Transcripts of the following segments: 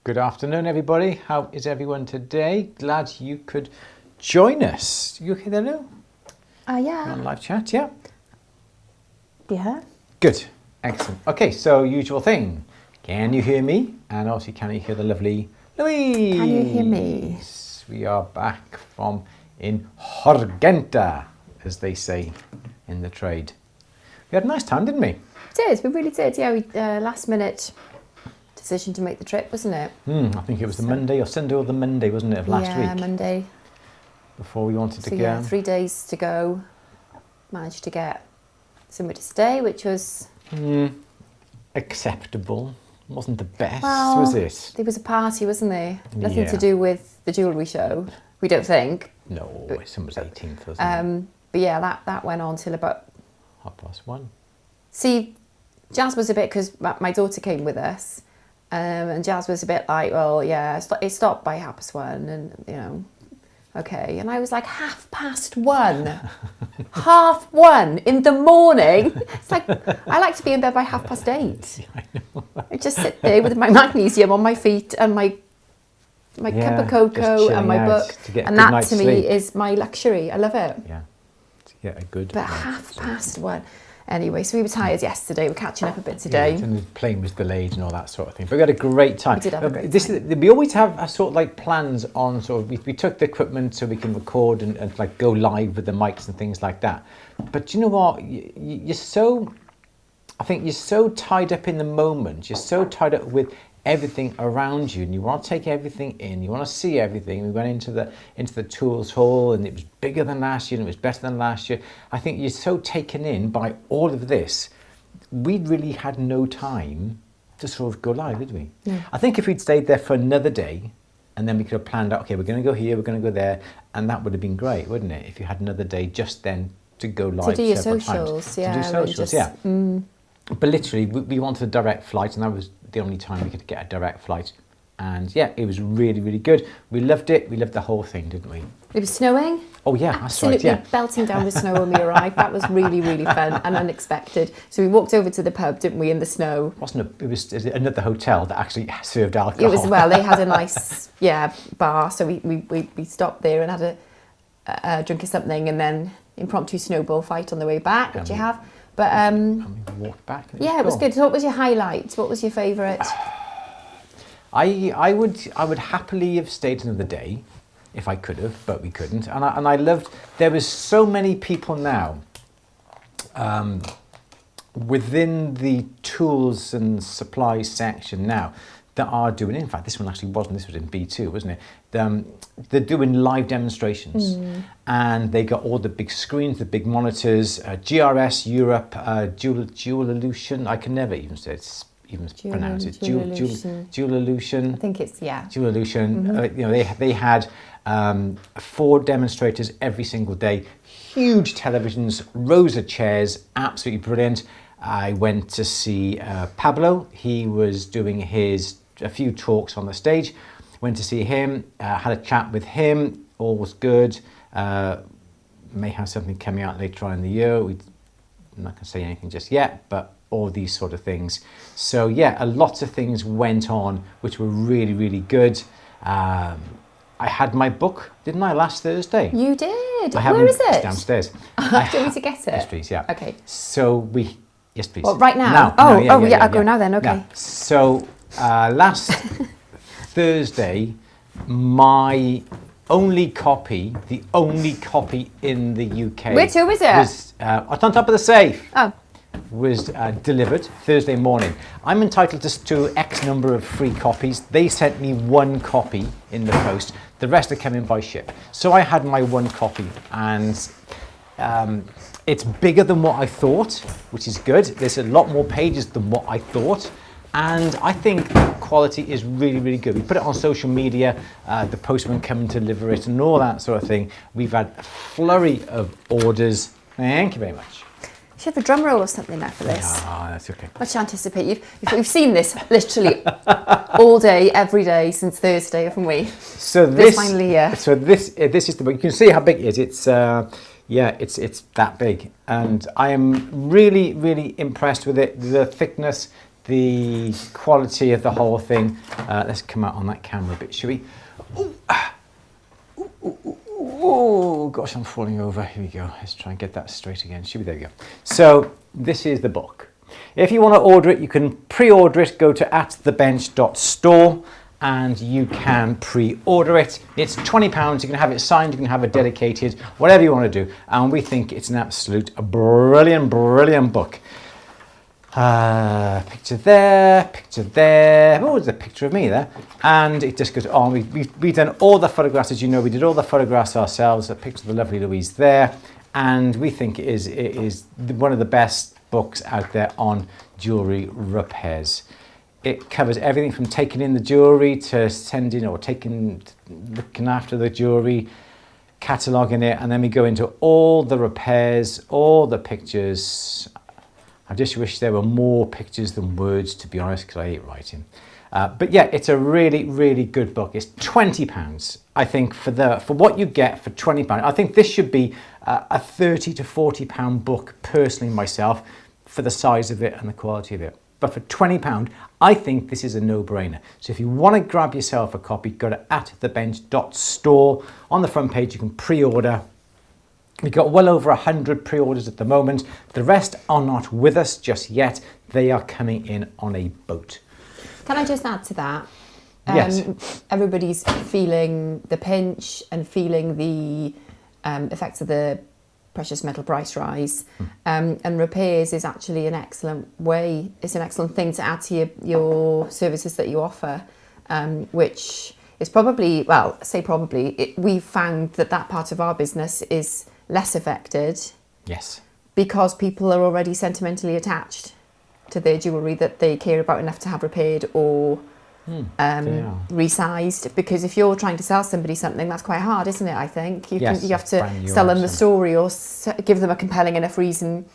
Good afternoon, everybody. How is everyone today? Glad you could join us. You okay there, Lou? Yeah. You're on live chat, yeah? Yeah. Good. Excellent. Okay, so usual thing. Can you hear me? And also, can you hear the lovely Louise? Can you hear me? We are back from in Horgenta, as they say in the trade. We had a nice time, didn't we? We really did. Yeah, we last minute decision to make the trip, wasn't it? I think it was the Monday or Sunday or the Monday, wasn't it, of last week? Yeah, Monday. Before we wanted to go. Yeah, 3 days to go. Managed to get somewhere to stay, which was acceptable. Wasn't the best, well, was it? There was a party, wasn't there? Nothing Yeah. to do with the jewellery show. We don't think. No, it was 18th, wasn't it? But yeah, that went on till about 1:30. See, Jazz was a bit, because my daughter came with us, and Jazz was a bit like, well, yeah, it stopped by 1:30, and you know, okay. And I was like, 1:30, 1:30 in the morning. It's like, I like to be in bed by 8:30. I know. I just sit there with my magnesium on my feet and my cup of cocoa and my book, and that to me is my luxury. I love it. Yeah, to get a good. But 1:30. Anyway, so we were tired yesterday. We're catching up a bit today. Yeah, and the plane was delayed and all that sort of thing. But we had a great time. We did have a great time. We always have a sort of like plans on sort of, we took the equipment so we can record and like go live with the mics and things like that. But you know what? I think you're so tied up in the moment. You're so tied up with everything around you, and you want to take everything in. You want to see everything. We went into the tools hall, and it was bigger than last year, and it was better than last year. I think you're so taken in by all of this. We really had no time to sort of go live, did we? Yeah. I think if we'd stayed there for another day, and then we could have planned out, okay, we're going to go here, we're going to go there, and that would have been great, wouldn't it? If you had another day just then to go live to do your several socials, times. yeah, to do socials, yeah. But literally, we wanted a direct flight, and that was the only time we could get a direct flight. And yeah, it was really, really good. We loved it. We loved the whole thing, didn't we? It was snowing. Oh yeah, absolutely, that's right, yeah. Belting down with snow when we arrived. That was really, really fun and unexpected. So we walked over to the pub, didn't we, in the snow? It was another hotel that actually served alcohol. It was, well, they had a nice bar, so we stopped there and had a drink of something, and then impromptu snowball fight on the way back, which you have. But and we walked back. Yeah, it was good. So what was your highlight? What was your favourite? I would happily have stayed another day if I could have, but we couldn't. And I loved, there was so many people now within the tools and supplies section now that are doing, in fact, this one actually wasn't, this was in B2, wasn't it? They're doing live demonstrations, and they got all the big screens, the big monitors, GRS Europe, Dual-Illusion, I can never even say it. Pronounce it. Dual-Illusion. I think it's, yeah. Dual-Illusion. You know, they had 4 demonstrators every single day, huge televisions, rows of chairs, absolutely brilliant. I went to see Pablo. He was doing a few talks on the stage. Went to see him, had a chat with him, all was good. May have something coming out later on in the year. I'm not going to say anything just yet, but all these sort of things. So yeah, a lot of things went on which were really, really good. I had my book, didn't I, last Thursday? You did? Where is it? It's downstairs. Do you want me to get it? Yes, please, yeah. Okay. So yes, please. Well, right now? Now, I'll go now then, okay. Now. So last Thursday, my only copy, in the UK. Which, who is it? Was, it's on top of the safe. Oh. was delivered Thursday morning. I'm entitled to X number of free copies. They sent me 1 copy in the post. The rest are coming by ship. So I had my 1 copy, and it's bigger than what I thought, which is good. There's a lot more pages than what I thought. And I think the quality is really, really good. We put it on social media, the postman coming to deliver it and all that sort of thing. We've had a flurry of orders. Thank you very much. You should have a drum roll or something now for this. Ah, that's okay. Much anticipated. You've seen this literally all day, every day since Thursday, haven't we? So this finally here. So this is the book. You can see how big it is. It's it's that big, and I am really, really impressed with it. The thickness, the quality of the whole thing. Let's come out on that camera a bit, shall we? Oh gosh, I'm falling over. Here we go. Let's try and get that straight again. Should we? There we go. So this is the book. If you want to order it, you can pre-order it. Go to atthebench.store and you can pre-order it. It's £20. You can have it signed. You can have it dedicated. Whatever you want to do. And we think it's an absolute brilliant, brilliant book. Picture there, picture there. Oh, there's a picture of me there. And it just goes on. We've done all the photographs, as you know. We did all the photographs ourselves. A picture of the lovely Louise there. And we think it is one of the best books out there on jewellery repairs. It covers everything from taking in the jewellery to sending or looking after the jewellery, cataloguing it, and then we go into all the repairs, all the pictures. I just wish there were more pictures than words, to be honest, because I hate writing. But yeah, it's a really, really good book. It's £20, I think, for what you get for £20. I think this should be a £30 to £40 book, personally, myself, for the size of it and the quality of it. But for £20, I think this is a no-brainer. So if you want to grab yourself a copy, go to atthebench.store. On the front page, you can pre-order. We've got well over 100 pre-orders at the moment. The rest are not with us just yet. They are coming in on a boat. Can I just add to that? Yes. Everybody's feeling the pinch and feeling the effects of the precious metal price rise. And repairs is actually an excellent way. It's an excellent thing to add to your services that you offer, which is probably, well, say probably, we've found that part of our business is less affected. Yes. Because people are already sentimentally attached to their jewellery that they care about enough to have repaired or resized. Because if you're trying to sell somebody something, that's quite hard, isn't it? I think you have to sell them the story or give them a compelling enough reason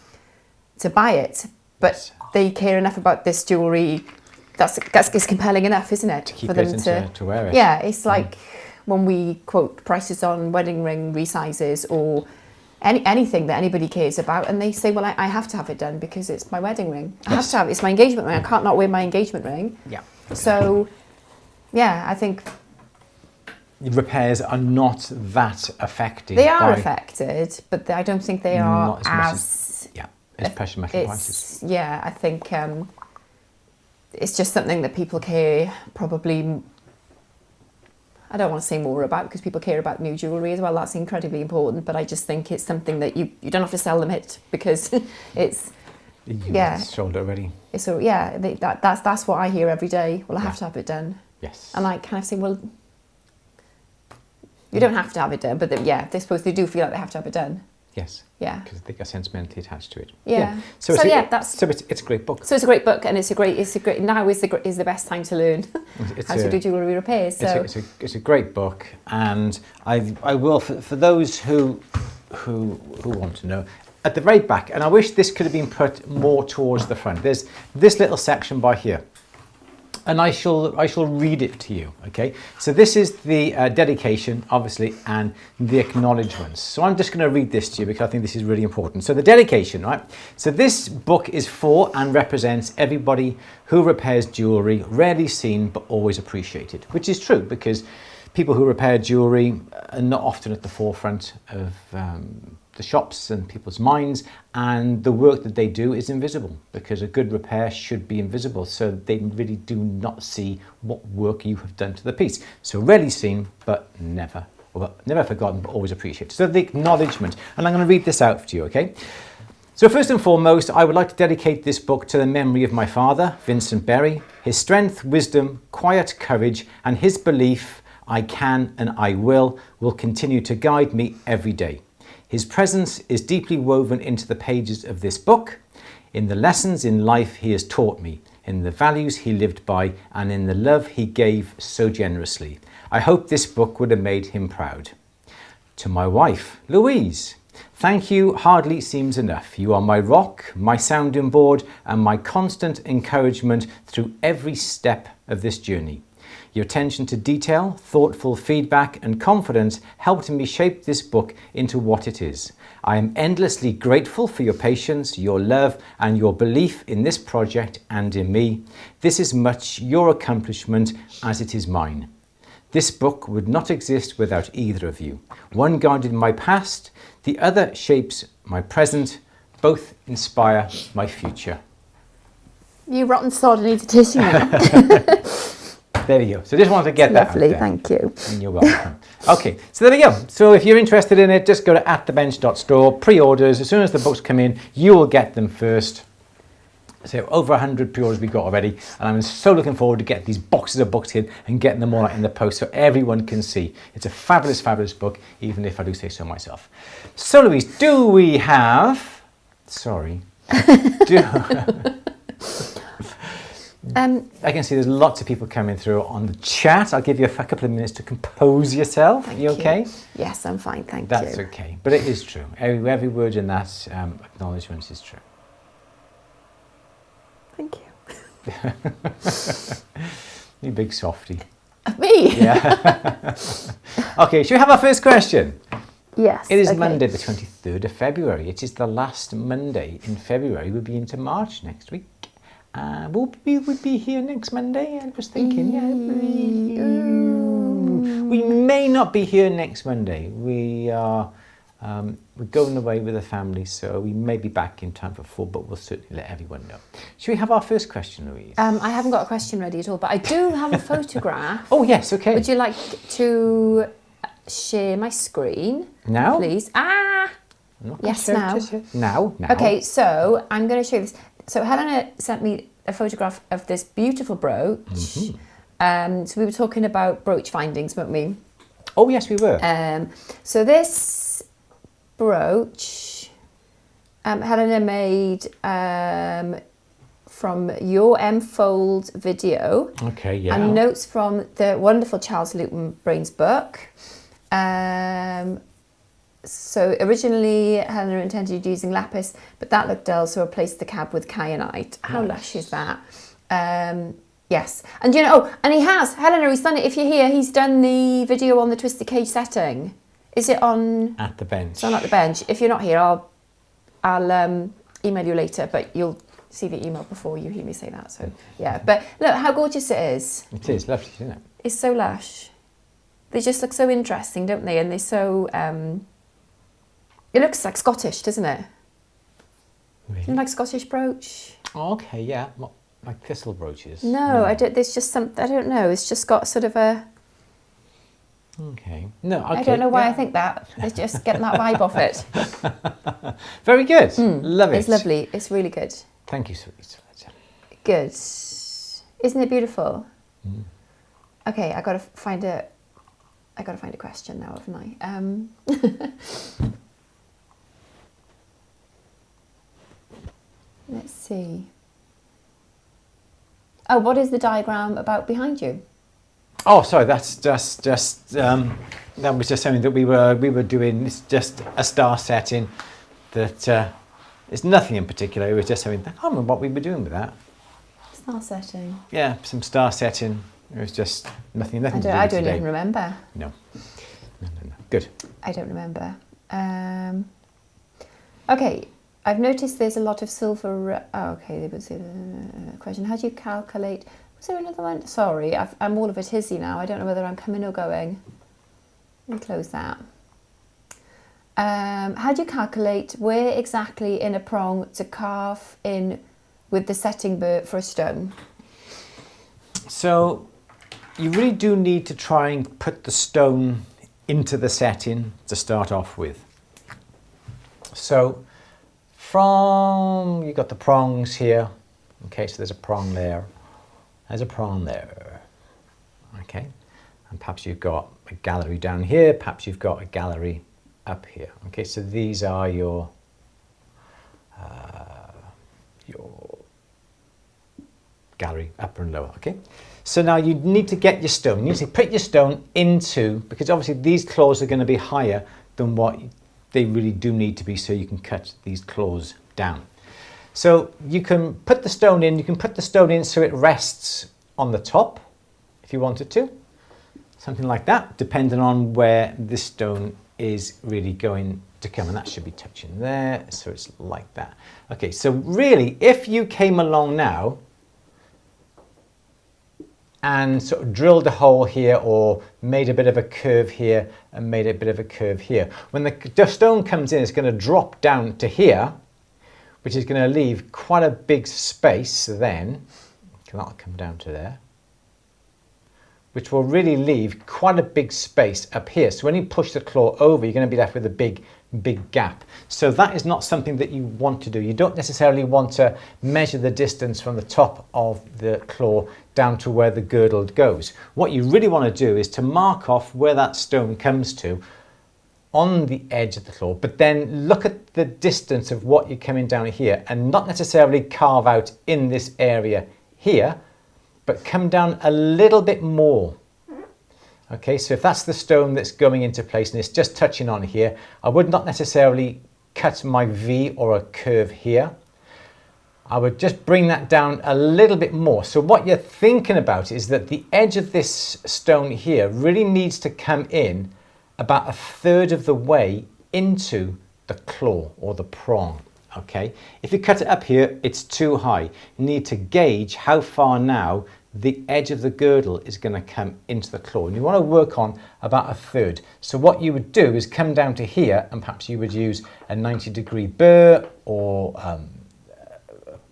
to buy it. But they care enough about this jewellery. That's compelling enough, isn't it, to keep for them to wear it? Yeah, it's like when we quote prices on wedding ring resizes or anything that anybody cares about, and they say, well, I have to have it done because it's my wedding ring. I have to have it. It's my engagement ring. I can't not wear my engagement ring. Yeah. So, yeah, I think repairs are not that affected. They are affected, but I don't think they are as precious metal prices. Yeah, I think it's just something that people care probably. I don't want to say more about because people care about new jewellery as well. That's incredibly important, but I just think it's something that you don't have to sell them it because it's sold already. So that's what I hear every day. Well, I have to have it done. Yes. And I kind of say, well, you don't have to have it done, but they do feel like they have to have it done. Yes. Yeah. Because they are sentimentally attached to it. Yeah. So it's a great book. So it's a great book, and it's a great. Now is the best time to learn how to do jewellery repairs. So it's a great book, and I will for those who want to know. At the very back, and I wish this could have been put more towards the front. There's this little section by here. And I shall read it to you, okay? So this is the dedication, obviously, and the acknowledgements. So I'm just going to read this to you because I think this is really important. So the dedication, right? So this book is for and represents everybody who repairs jewellery, rarely seen but always appreciated, which is true because people who repair jewellery are not often at the forefront of the shops and people's minds, and the work that they do is invisible because a good repair should be invisible, so they really do not see what work you have done to the piece. So rarely seen, but never forgotten, but always appreciated. So the acknowledgement, and I'm going to read this out to you, okay? So first and foremost, I would like to dedicate this book to the memory of my father, Vincent Berry. His strength, wisdom, quiet courage, and his belief, I can and I will continue to guide me every day. His presence is deeply woven into the pages of this book, in the lessons in life he has taught me, in the values he lived by, and in the love he gave so generously. I hope this book would have made him proud. To my wife, Louise, thank you hardly seems enough. You are my rock, my sounding board, and my constant encouragement through every step of this journey. Your attention to detail, thoughtful feedback, and confidence helped me shape this book into what it is. I am endlessly grateful for your patience, your love, and your belief in this project and in me. This is much your accomplishment as it is mine. This book would not exist without either of you. One guided my past, the other shapes my present. Both inspire my future. You rotten sod, I need a tissue now. There we go. So just wanted to get that Lovely, out there. thank you. And you're welcome. Okay, so there we go. So if you're interested in it, just go to atthebench.store, pre-orders. As soon as the books come in, you will get them first. So over 100 pre-orders we got already, and I'm so looking forward to getting these boxes of books in and getting them all out in the post so everyone can see. It's a fabulous, fabulous book, even if I do say so myself. So Louise, do we have... Sorry. I can see there's lots of people coming through on the chat. I'll give you a couple of minutes to compose yourself. Thank you okay? you. Yes, I'm fine, thank you. That's okay. But it is true. Every word in that acknowledgement is true. Thank you. You big softie. Me? Yeah. Okay, should we have our first question? Yes. It is okay. Monday the 23rd of February. It is the last Monday in February. We'll be into March next week. We'll be here next Monday. I was thinking, we may not be here next Monday. We're going away with the family, so we may be back in time for 4, but we'll certainly let everyone know. Should we have our first question, Louise? I haven't got a question ready at all, but I do have a photograph. Oh yes, okay. Would you like to share my screen? Now? Please. Yes, now. Now. Okay, so I'm going to show you this. So Helena sent me a photograph of this beautiful brooch. Mm-hmm. So we were talking about brooch findings, weren't we? Oh yes, we were. So this brooch, Helena made from your M-Fold video. Okay, yeah. And notes from the wonderful Charles Luton Brain's book. So originally Helena intended using lapis, but that looked dull, so replaced the cab with kyanite. How lush is that? Yes. And you know, and Helena, he's done it. If you're here, he's done the video on the twisted cage setting. Is it on? At the bench. It's on At the Bench. If you're not here, I'll email you later, but you'll see the email before you hear me say that. So yeah, but look how gorgeous it is. It is lovely, isn't it? It's so lush. They just look so interesting, don't they? And they're so... it looks like Scottish, doesn't it? Really? You know, like Scottish brooch? Oh, okay, yeah. What, like thistle brooches? No, I don't. There's just some. I don't know. It's just got sort of a. Okay. No. Okay. I don't know why I think that. It's just getting that vibe off it. Very good. Love it. It's lovely. It's really good. Thank you, sweetie. Good. Isn't it beautiful? Okay, I got to find a question now, haven't I? Let's see. Oh, what is the diagram about behind you? Oh, sorry. That's just that was just something that we were doing. It's just a star setting. That it's nothing in particular. It was just something. I can't remember what we were doing with that. Star setting. Yeah, some star setting. It was just nothing. I don't even remember. No. Good. I don't remember. Okay. I've noticed there's a lot of silver... okay, there was a question. How do you calculate... Was there another one? Sorry, I'm all of a tizzy now. I don't know whether I'm coming or going. Let me close that. How do you calculate where exactly in a prong to carve in with the setting burr for a stone? So you really do need to try and put the stone into the setting to start off with. So... from, you've got the prongs here. Okay, so there's a prong there. There's a prong there. Okay, and perhaps you've got a gallery down here. Perhaps you've got a gallery up here. Okay, so these are your gallery, upper and lower. Okay, so now you need to get your stone. You need to put your stone into, because obviously these claws are going to be higher than what they really do need to be, so you can cut these claws down. So you can put the stone in. You can put the stone in so it rests on the top, if you wanted to, something like that, depending on where this stone is really going to come, and that should be touching there, so it's like that. Okay, so really, if you came along now and sort of drilled a hole here or made a bit of a curve here and made a bit of a curve here, when the stone comes in, it's going to drop down to here, which is going to leave quite a big space then. That'll come down to there, which will really leave quite a big space up here. So when you push the claw over, you're going to be left with a big gap. So that is not something that you want to do. You don't necessarily want to measure the distance from the top of the claw down to where the girdle goes. What you really want to do is to mark off where that stone comes to on the edge of the claw, but then look at the distance of what you're coming down here and not necessarily carve out in this area here, but come down a little bit more. Okay, so if that's the stone that's going into place and it's just touching on here, I would not necessarily cut my V or a curve here. I would just bring that down a little bit more. So what you're thinking about is that the edge of this stone here really needs to come in about 1/3 of the way into the claw or the prong. Okay, if you cut it up here, it's too high. You need to gauge how far now the edge of the girdle is going to come into the claw, and you want to work on about 1/3. So what you would do is come down to here, and perhaps you would use a 90-degree burr or a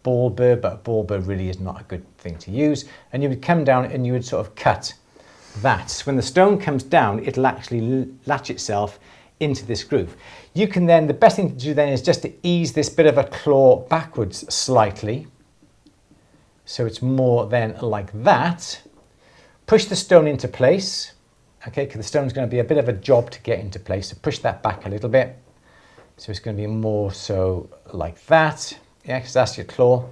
ball burr, but a ball burr really is not a good thing to use. And you would come down and you would sort of cut that. So when the stone comes down, it'll actually latch itself into this groove. You can then, the best thing to do then is just to ease this bit of a claw backwards slightly. So it's more then like that. Push the stone into place, okay, because the stone's going to be a bit of a job to get into place. So push that back a little bit. So it's going to be more so like that, yeah, because that's your claw.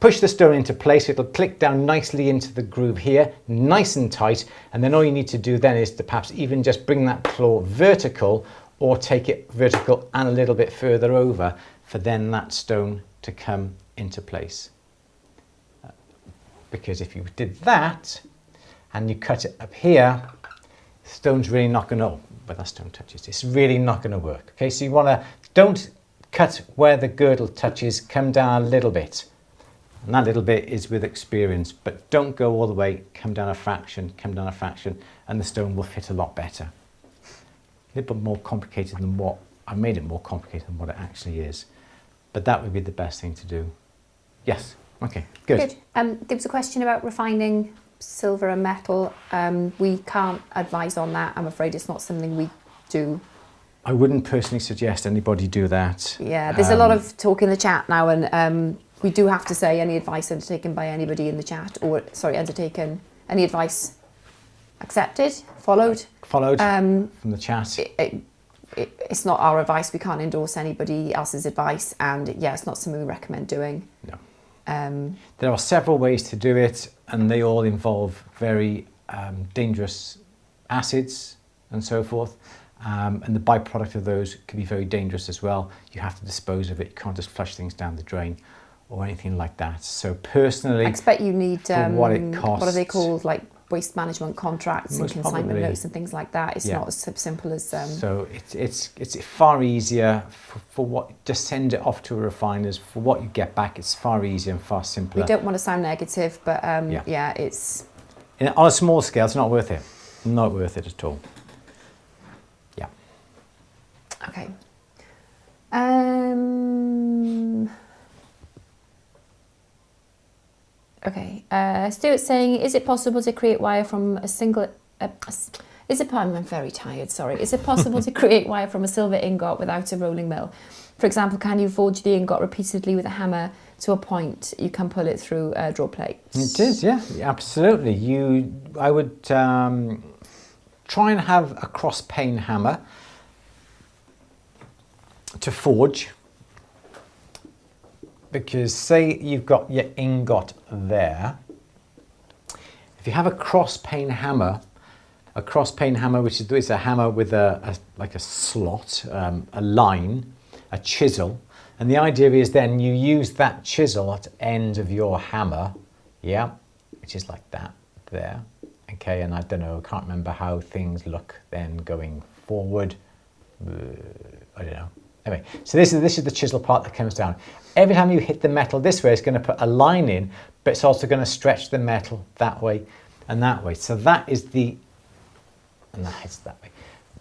Push the stone into place, it'll click down nicely into the groove here, nice and tight, and then all you need to do then is to perhaps even just bring that claw vertical or take it vertical and a little bit further over for then that stone to come into place. Because if you did that and you cut it up here, the stone's really not going to, where that stone touches, it's really not going to work. Okay, so you want to, don't cut where the girdle touches, come down a little bit. And that little bit is with experience, but don't go all the way, come down a fraction, and the stone will fit a lot better. A little bit more complicated than what, I made it more complicated than what it actually is. But that would be the best thing to do. Yes, okay, good. There was a question about refining silver and metal. We can't advise on that. I'm afraid it's not something we do. I wouldn't personally suggest anybody do that. Yeah, there's a lot of talk in the chat now, and we do have to say any advice undertaken by anybody in the chat, or sorry, undertaken, any advice accepted, followed from the chat. It's not our advice. We can't endorse anybody else's advice, and yeah, it's not something we recommend doing. No. There are several ways to do it, and they all involve very dangerous acids and so forth. And the byproduct of those can be very dangerous as well. You have to dispose of it. You can't just flush things down the drain or anything like that. So personally, I expect you need what it costs. What are they called? Like waste management contracts and consignment probably notes and things like that. It's not as simple as. So it's far easier for what, just send it off to a refiners. For what you get back, it's far easier and far simpler. We don't want to sound negative, but yeah, it's on a small scale, it's not worth it. Not worth it at all. Yeah. Okay. Okay. Stuart's saying, is it possible to create wire from a single I'm very tired, sorry. Is it possible to create wire from a silver ingot without a rolling mill? For example, can you forge the ingot repeatedly with a hammer to a point you can pull it through a draw plate? It is, yeah, absolutely. I would try and have a cross pane hammer to forge, because say you've got your ingot there. If you have a cross pane hammer, which is a hammer with like a slot, a line, a chisel, and the idea is then you use that chisel at the end of your hammer, yeah, which is like that there, okay. And I don't know, I can't remember how things look then going forward. I don't know. Anyway, so this is the chisel part that comes down. Every time you hit the metal this way, it's going to put a line in, but it's also going to stretch the metal that way and that way. So that is and that hits that way.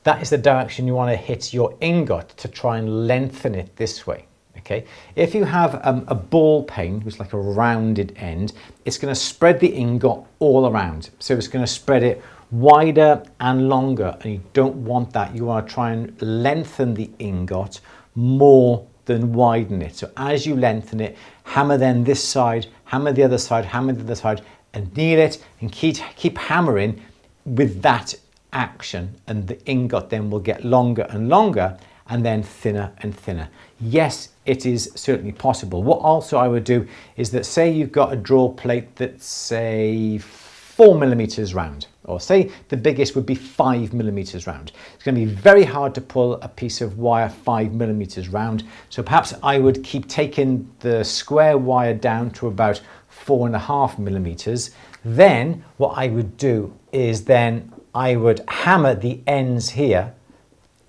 That is the direction you want to hit your ingot to try and lengthen it this way. Okay. If you have a ball peen, which is like a rounded end, it's going to spread the ingot all around. So it's going to spread it wider and longer, and you don't want that. You want to try and lengthen the ingot more than widen it. So as you lengthen it, hammer then this side, hammer the other side, hammer the other side, and knead it, and keep hammering with that action, and the ingot then will get longer and longer, and then thinner and thinner. Yes, it is certainly possible. What also I would do is that, say you've got a draw plate that's, say, 4 millimeters round, or say the biggest would be 5 millimeters round. It's going to be very hard to pull a piece of wire 5 millimeters round. So perhaps I would keep taking the square wire down to about 4.5 millimeters. Then what I would do is then I would hammer the ends here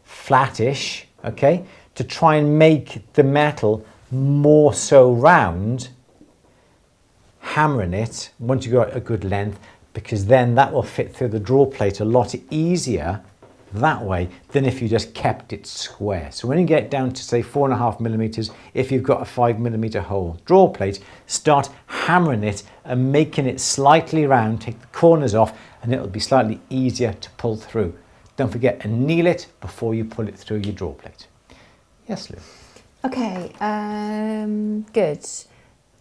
flattish, okay, to try and make the metal more so round, hammering it once you've got a good length, because then that will fit through the draw plate a lot easier that way than if you just kept it square. So when you get down to, say, 4.5 millimeters, if you've got a 5 millimeter hole draw plate, start hammering it and making it slightly round, take the corners off, and it'll be slightly easier to pull through. Don't forget to anneal it before you pull it through your draw plate. Yes, Lou? Okay, good.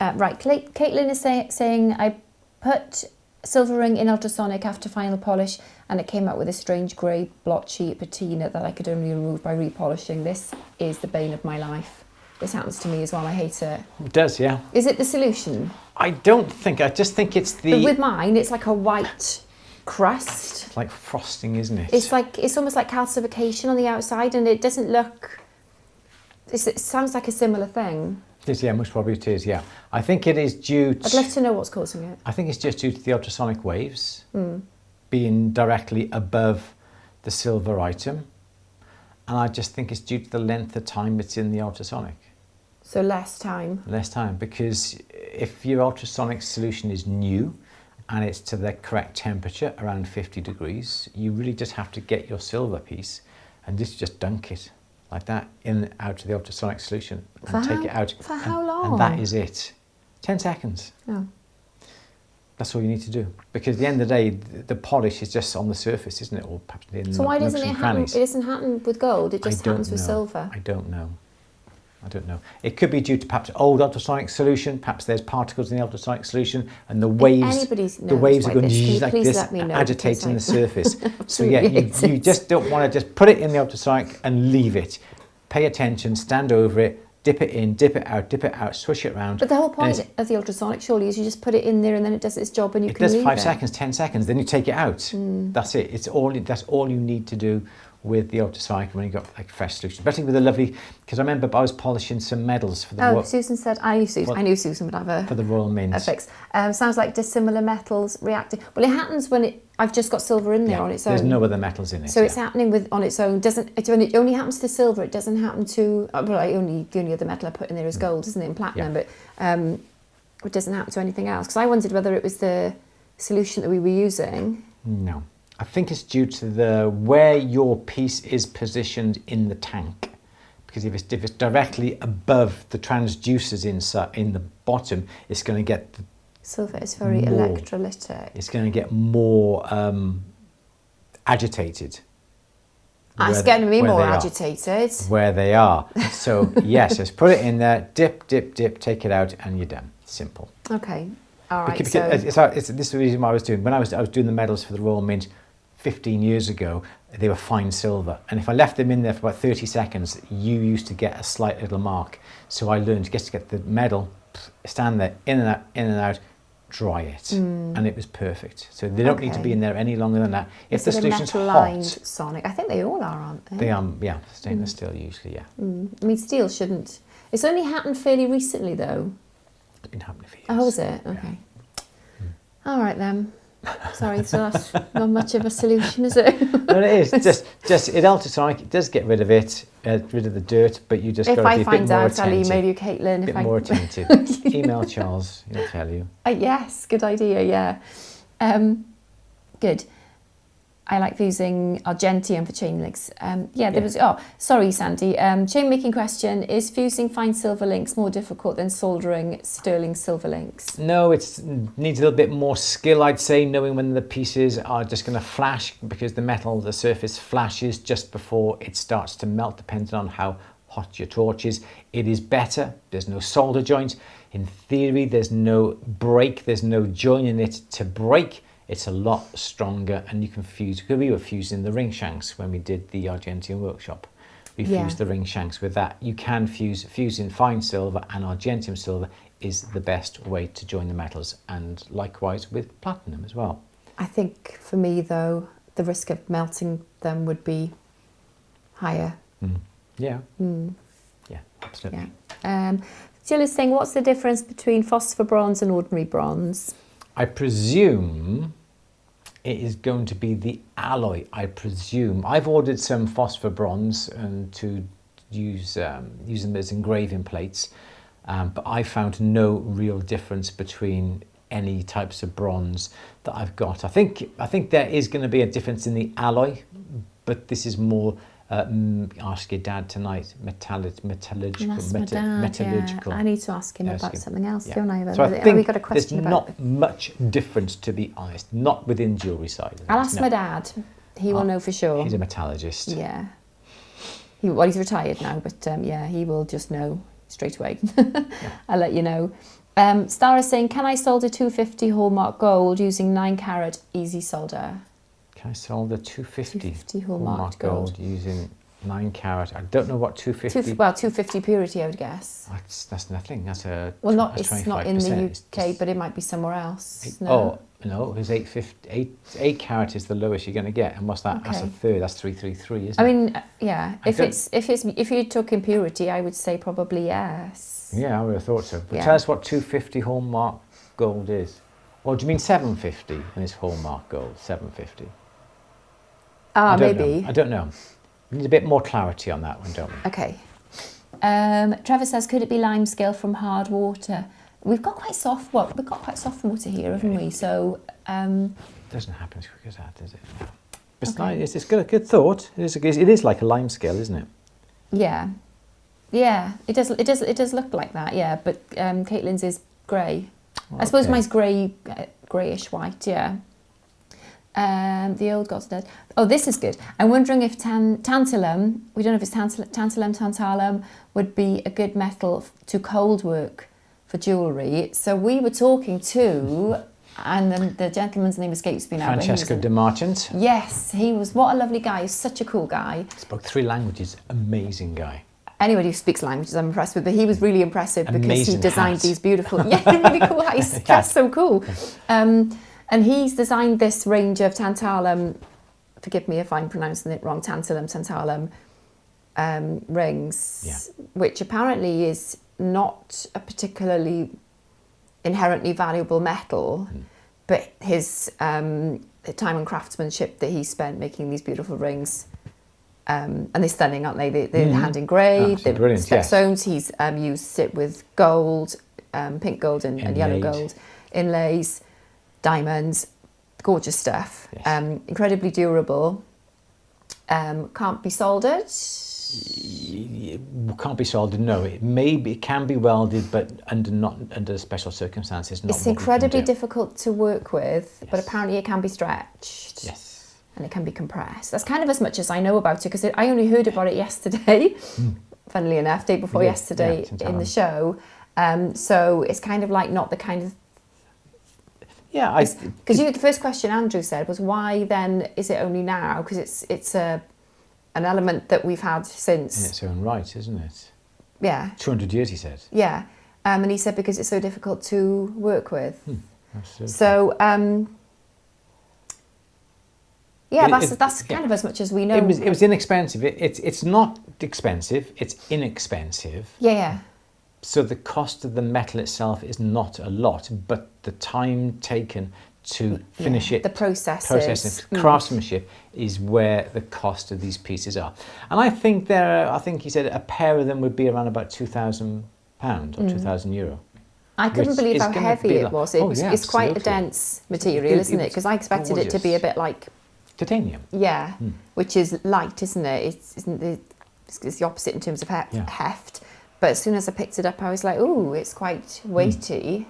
Right, Caitlin is saying, I put silver ring in ultrasonic after final polish, and it came out with a strange grey blotchy patina that I could only remove by repolishing. This is the bane of my life. This happens to me as well. I hate it. It does, yeah. Is it the solution? I don't think. I just think it's the... But with mine, it's like a white crust. It's like frosting, isn't it? It's almost like calcification on the outside, and it doesn't look... It sounds like a similar thing. It is, yeah, most probably it is, yeah. I think it is due to... I'd love to know what's causing it. I think it's just due to the ultrasonic waves being directly above the silver item. And I just think it's due to the length of time it's in the ultrasonic. So less time? Less time, because if your ultrasonic solution is new and it's to the correct temperature, around 50 degrees, you really just have to get your silver piece and just dunk it like that out to the ultrasonic solution and take it out. For how long? And that is it. 10 seconds. Oh. That's all you need to do. Because at the end of the day, the polish is just on the surface, isn't it? Or perhaps in so why doesn't it happen? Crannies. It doesn't happen with gold. It just happens with silver. I don't know. It could be due to perhaps old ultrasonic solution. Perhaps there's particles in the ultrasonic solution, and the waves are going like this, agitating the surface. So yeah, you just don't want to just put it in the ultrasonic and leave it. Pay attention, stand over it, dip it in, dip it out, swish it around. But the whole point of the ultrasonic surely is you just put it in there and then it does its job and you can leave it. It does 5 seconds, 10 seconds, then you take it out. That's it. That's all you need to do with the ultrasonic when you've got like fresh solution. Especially with a lovely, because I remember I was polishing some medals for the... Susan said, I knew Susan would have for the Royal Mint. A fix. Sounds like dissimilar metals reacting. Well, it happens when I've just got silver in there on its own. There's no other metals in it. So it's happening on its own. It only happens to silver. It doesn't happen to... the only other metal I put in there is gold, isn't it, and platinum, but it doesn't happen to anything else. Because I wondered whether it was the solution that we were using. No. I think it's due to where your piece is positioned in the tank. Because if it's directly above the transducers in the bottom, it's going to get... Silver is very electrolytic. It's going to get more agitated. It's getting me more agitated. Where they are. So yes, just put it in there, dip, dip, dip, take it out, and you're done. Simple. Okay. All right. This is the reason why I was doing, when I was doing the medals for the Royal Mint 15 years ago, they were fine silver. And if I left them in there for about 30 seconds, you used to get a slight little mark. So I learned just to get the medal, stand there, in and out, dry it. And it was perfect. So they don't need to be in there any longer than that. If the solution's hot. Sonic. I think they all are, aren't they? They are, yeah. Stainless steel usually, yeah. I mean, steel shouldn't. It's only happened fairly recently, though. It's been happening for years. Oh, is it? Okay. Yeah. All right then. Sorry, so that's not much of a solution, is it? No, it is. Just it ultrasonic. It does get rid of it, rid of the dirt, but you just got to be a bit more attentive. If I find out, I'll email you, Caitlin. A bit more attentive. Email Charles. He'll tell you. Yes, good idea. Yeah. Good. I like using Argentium for chain links. There was. Oh, sorry, Sandy. Chain making question: is fusing fine silver links more difficult than soldering sterling silver links? No, it needs a little bit more skill, I'd say, knowing when the pieces are just going to flash, because the surface flashes just before it starts to melt, depending on how hot your torch is. It is better. There's no solder joint. In theory, there's no break. There's no join in it to break. It's a lot stronger, and you can fuse, because we were fusing the ring shanks when we did the Argentium workshop. We fused the ring shanks with that. You can fuse in fine silver, and Argentium silver is the best way to join the metals, and likewise with platinum as well. I think for me, though, the risk of melting them would be higher. Yeah. Yeah, absolutely. Yeah. Jill is saying, what's the difference between phosphor bronze and ordinary bronze? I presume it is going to be the alloy. I presume. I've ordered some phosphor bronze and to use them as engraving plates, but I found no real difference between any types of bronze that I've got. I think there is going to be a difference in the alloy, but this is more. Ask your dad tonight. Metallurgical. Yeah. I need to ask him about something else, don't I? So I think we got a question there's not much difference, to be honest. Not within jewellery side. I'll ask my dad. He will know for sure. He's a metallurgist. Yeah. He's retired now, but he will just know straight away. I'll let you know. Star is saying, can I solder 250 hallmark gold using 9 carat easy solder? I solder 250 hallmark gold using 9 carat. I don't know what 250. 250 purity, I would guess. That's nothing. That's a. Well, it's not in the UK, but it might be somewhere else. No, because 8 carat is the lowest you're going to get, and what's that? Okay. That's a third. That's 333, isn't it? I mean, yeah. If you're talking purity, I would say probably yes. Yeah, I would have thought so. But tell us what 250 hallmark gold is. Or do you mean 750 and it's hallmark gold? 750. Maybe. I don't know. We need a bit more clarity on that one, don't we? Okay. Trevor says, could it be lime scale from hard water? We've got quite soft water here, haven't we? So doesn't happen as quick as that, does it? No. It's nice. It's a good thought. It is like a lime scale, isn't it? Yeah. Yeah. It does look like that. Yeah. But Caitlin's is grey. Okay. I suppose mine's greyish white. Yeah. The old gods dead. Oh, this is good. I'm wondering if tantalum, we don't know if it's tantalum, would be a good metal to cold work for jewellery. So we were talking to, and the gentleman's name escapes me now. Francesco De Martins. Yes, he was. What a lovely guy. He's such a cool guy. Spoke 3 languages. Amazing guy. Anybody who speaks languages I'm impressed with, but he was really impressive because he designed these beautiful, really cool hats. That's so cool. And he's designed this range of tantalum, forgive me if I'm pronouncing it wrong, tantalum rings, which apparently is not a particularly inherently valuable metal, but his time and craftsmanship that he spent making these beautiful rings, and they're stunning, aren't they? They're hand engraved, they're brilliant, stones. He's used it with gold, pink gold and yellow gold, inlays, diamonds, gorgeous stuff. Yes. Incredibly durable. Can't be soldered. Can't be soldered. No, it can be welded, but under special circumstances. It's incredibly difficult to work with, but apparently it can be stretched. Yes. and it can be compressed. That's kind of as much as I know about it, because I only heard about it yesterday, funnily enough, day before yesterday in the show. So it's kind of like not the kind of... Yeah, because the first question Andrew said was, why then is it only now? Because it's an element that we've had since... In its own right, isn't it? Yeah. 200 years, he said. Yeah. And he said because it's so difficult to work with. Absolutely. So, that's kind of as much as we know. It was inexpensive. It's not expensive, it's inexpensive. Yeah. So the cost of the metal itself is not a lot, but the time taken to finish it, the process, craftsmanship is where the cost of these pieces are. And I think he said a pair of them would be around about £2,000 or €2,000. I couldn't believe how heavy it was. It's quite a dense material, isn't it? Because I expected it to be a bit like titanium. Yeah, which is light, isn't it? It's the opposite in terms of heft. But as soon as I picked it up, I was like, "Ooh, it's quite weighty."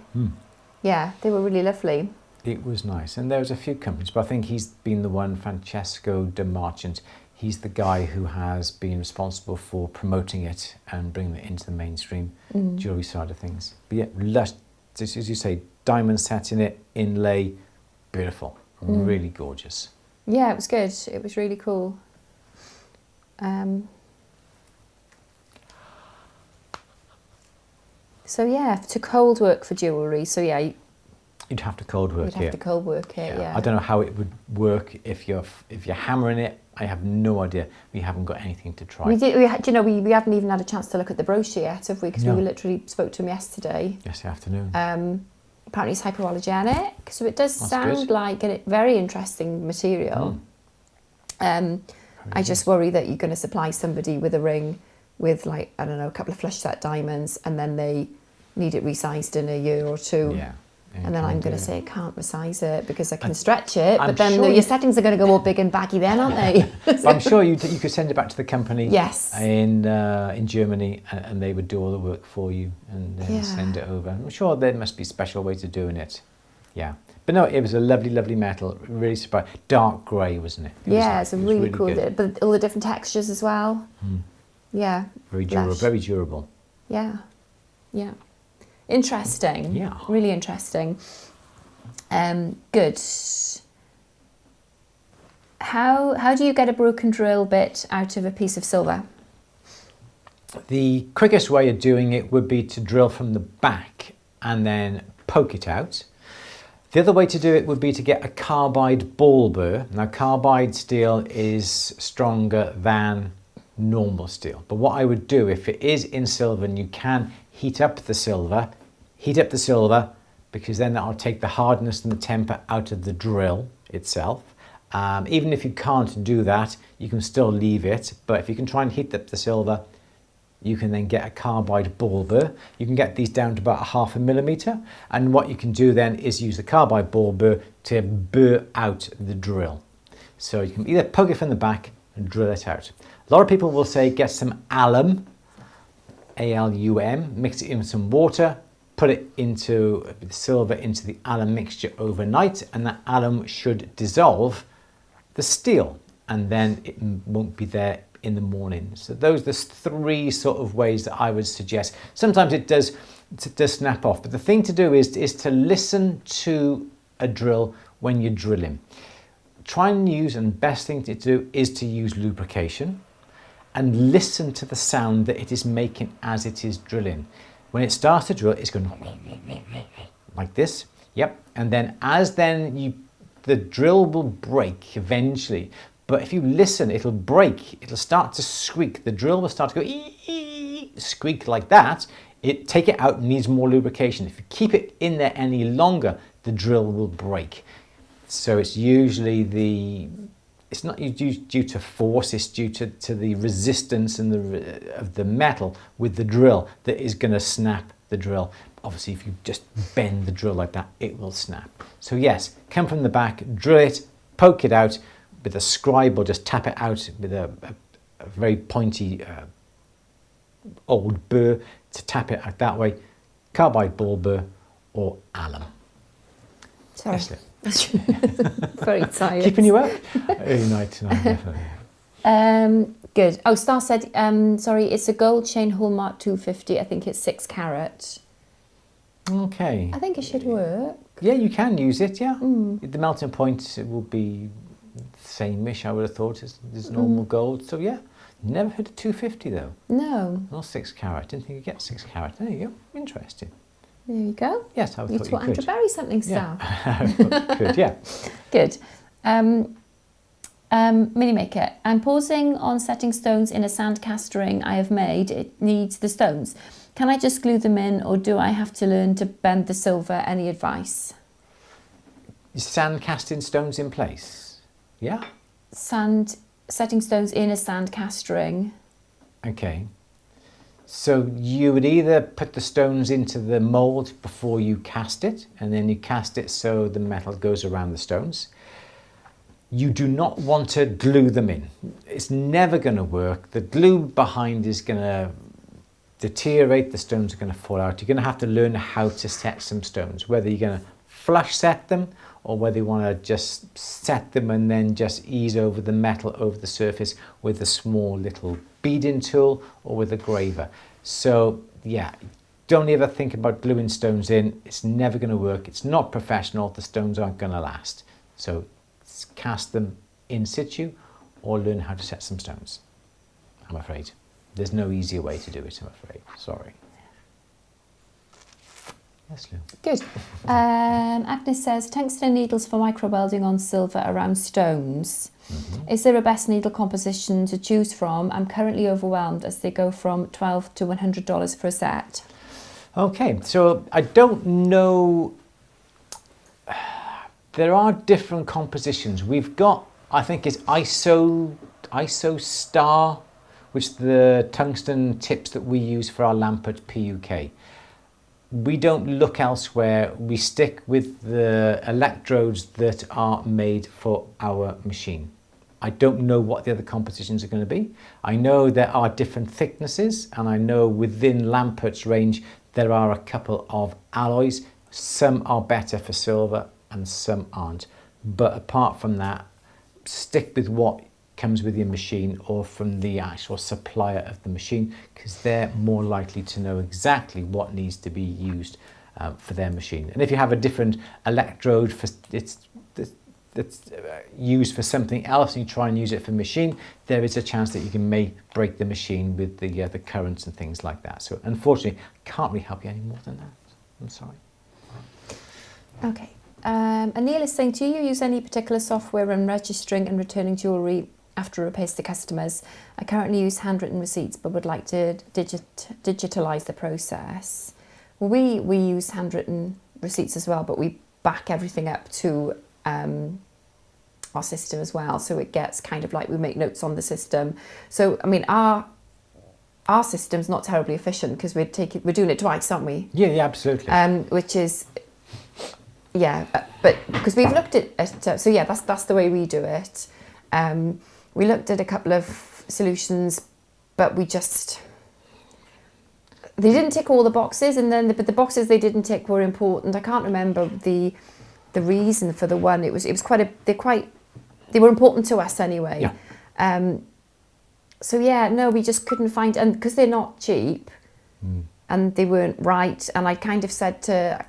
Yeah, they were really lovely. It was nice, and there was a few companies, but I think he's been the one, Francesco De Marchant. He's the guy who has been responsible for promoting it and bringing it into the mainstream jewellery side of things. But yeah, lush, as you say, diamond set in it, inlay, beautiful, really gorgeous. Yeah, it was good. It was really cool. So yeah, to cold work for jewellery. So yeah, you'd have to cold work it. You'd have to cold work it. Yeah. I don't know how it would work if you're hammering it. I have no idea. We haven't got anything to try. We haven't even had a chance to look at the brochure yet, have we? Because we literally spoke to him yesterday. Yesterday afternoon. Apparently it's hypoallergenic, so it does sound like a very interesting material. I just worry that you're going to supply somebody with a ring with, like, I don't know, a couple of flush set diamonds, and then they need it resized in a year or two. Yeah. And then I'm going to say I can't resize it because I can stretch it, but then your settings are going to go all big and baggy then, aren't they? But I'm sure you could send it back to the company in Germany, and they would do all the work for you and then send it over. I'm sure there must be special ways of doing it. Yeah. But no, it was a lovely, lovely metal. Really surprised. Dark grey, wasn't it? It's a really cool, but all the different textures as well. Yeah. Very durable. Very durable. Yeah. Yeah. Interesting. Yeah. Really interesting. Good. How do you get a broken drill bit out of a piece of silver? The quickest way of doing it would be to drill from the back and then poke it out. The other way to do it would be to get a carbide ball burr. Now, carbide steel is stronger than normal steel, but what I would do, if it is in silver and you can heat up the silver because then that'll take the hardness and the temper out of the drill itself. Even if you can't do that, you can still leave it, but if you can try and heat up the silver, you can then get a carbide ball burr. You can get these down to about 0.5 millimeter, and what you can do then is use the carbide ball burr to burr out the drill. So you can either poke it from the back and drill it out. A lot of people will say get some alum, A-L-U-M, mix it in with some water, put it into the silver into the alum mixture overnight, and that alum should dissolve the steel, and then it won't be there in the morning. So those are the three sort of ways that I would suggest. Sometimes it does snap off, but the thing to do is to listen to a drill when you're drilling. Try and use, and best thing to do is to use lubrication and listen to the sound that it is making as it is drilling. When it starts to drill, it's going like this. Yep. And then the drill will break eventually. But if you listen, it'll break. It'll start to squeak. The drill will start to go squeak like that. Take it out, needs more lubrication. If you keep it in there any longer, the drill will break. So it's usually it's not due to force, it's due to the resistance and of the metal with the drill that is going to snap the drill. Obviously, if you just bend the drill like that, it will snap. So yes, come from the back, drill it, poke it out with a scribe, or just tap it out with a very pointy old burr to tap it out that way. Carbide ball burr or alum. Sorry. Yes, Very tired. keeping you up? Early night tonight, definitely. Good. Oh, Star said, sorry, it's a gold chain hallmark 250. I think it's 6 carat. Okay. I think it should work. Yeah, you can use it, yeah. The melting point will be the same-ish, I would have thought, as normal gold. So, yeah, never heard of 250, though. No. Not 6 carat. Didn't think you'd get 6 carat. There you go. Interesting. There you go. Yes, I thought you could. You taught Andrew Berry something, Star. Yeah. Good, yeah. Good. Mini Maker. I'm pausing on setting stones in a sand castering I have made. It needs the stones. Can I just glue them in, or do I have to learn to bend the silver? Any advice? Sand casting stones in place? Yeah? Setting stones in a sand castering. Okay. So you would either put the stones into the mould before you cast it, and then you cast it so the metal goes around the stones. You do not want to glue them in. It's never going to work. The glue behind is going to deteriorate, the stones are going to fall out. You're going to have to learn how to set some stones, whether you're going to flush set them or whether you want to just set them and then just ease over the metal over the surface with a small little beading tool or with a graver. So yeah, don't ever think about gluing stones in. It's never going to work. It's not professional. The stones aren't going to last. So cast them in situ or learn how to set some stones, I'm afraid. There's no easier way to do it, I'm afraid. Sorry. Yes, Lou. Good. Agnes says, tungsten needles for micro welding on silver around stones. Is there a best needle composition to choose from? I'm currently overwhelmed as they go from $12 to $100 for a set. Okay, so I don't know. There are different compositions. We've got, I think it's ISO Star, which the tungsten tips that we use for our lamp at PUK. We don't look elsewhere. We stick with the electrodes that are made for our machine. I don't know what the other compositions are going to be. I know there are different thicknesses, and I know within Lampert's range there are a couple of alloys. Some are better for silver and some aren't. But apart from that, stick with what comes with your machine or from the actual supplier of the machine, because they're more likely to know exactly what needs to be used for their machine. And if you have a different electrode for that's used for something else and you try and use it for machine, there is a chance that you may break the machine with the currents and things like that. So unfortunately, I can't really help you any more than that. I'm sorry. Okay. Anil is saying, do you use any particular software when registering and returning jewellery after repairs to customers? I currently use handwritten receipts but would like to digitalise the process. Well, we use handwritten receipts as well, but we back everything up to our system as well, so it gets kind of like we make notes on the system. So I mean, our system's not terribly efficient because we're doing it twice, aren't we? Yeah, absolutely. Which is, yeah, but because we've looked at it, so yeah, that's the way we do it. We looked at a couple of solutions, but they didn't tick all the boxes, and then but the boxes they didn't tick were important. I can't remember the reason for the one. It was they were important to us anyway. Yeah. So yeah, no, we just couldn't find, and because they're not cheap, and they weren't right. And I kind of said to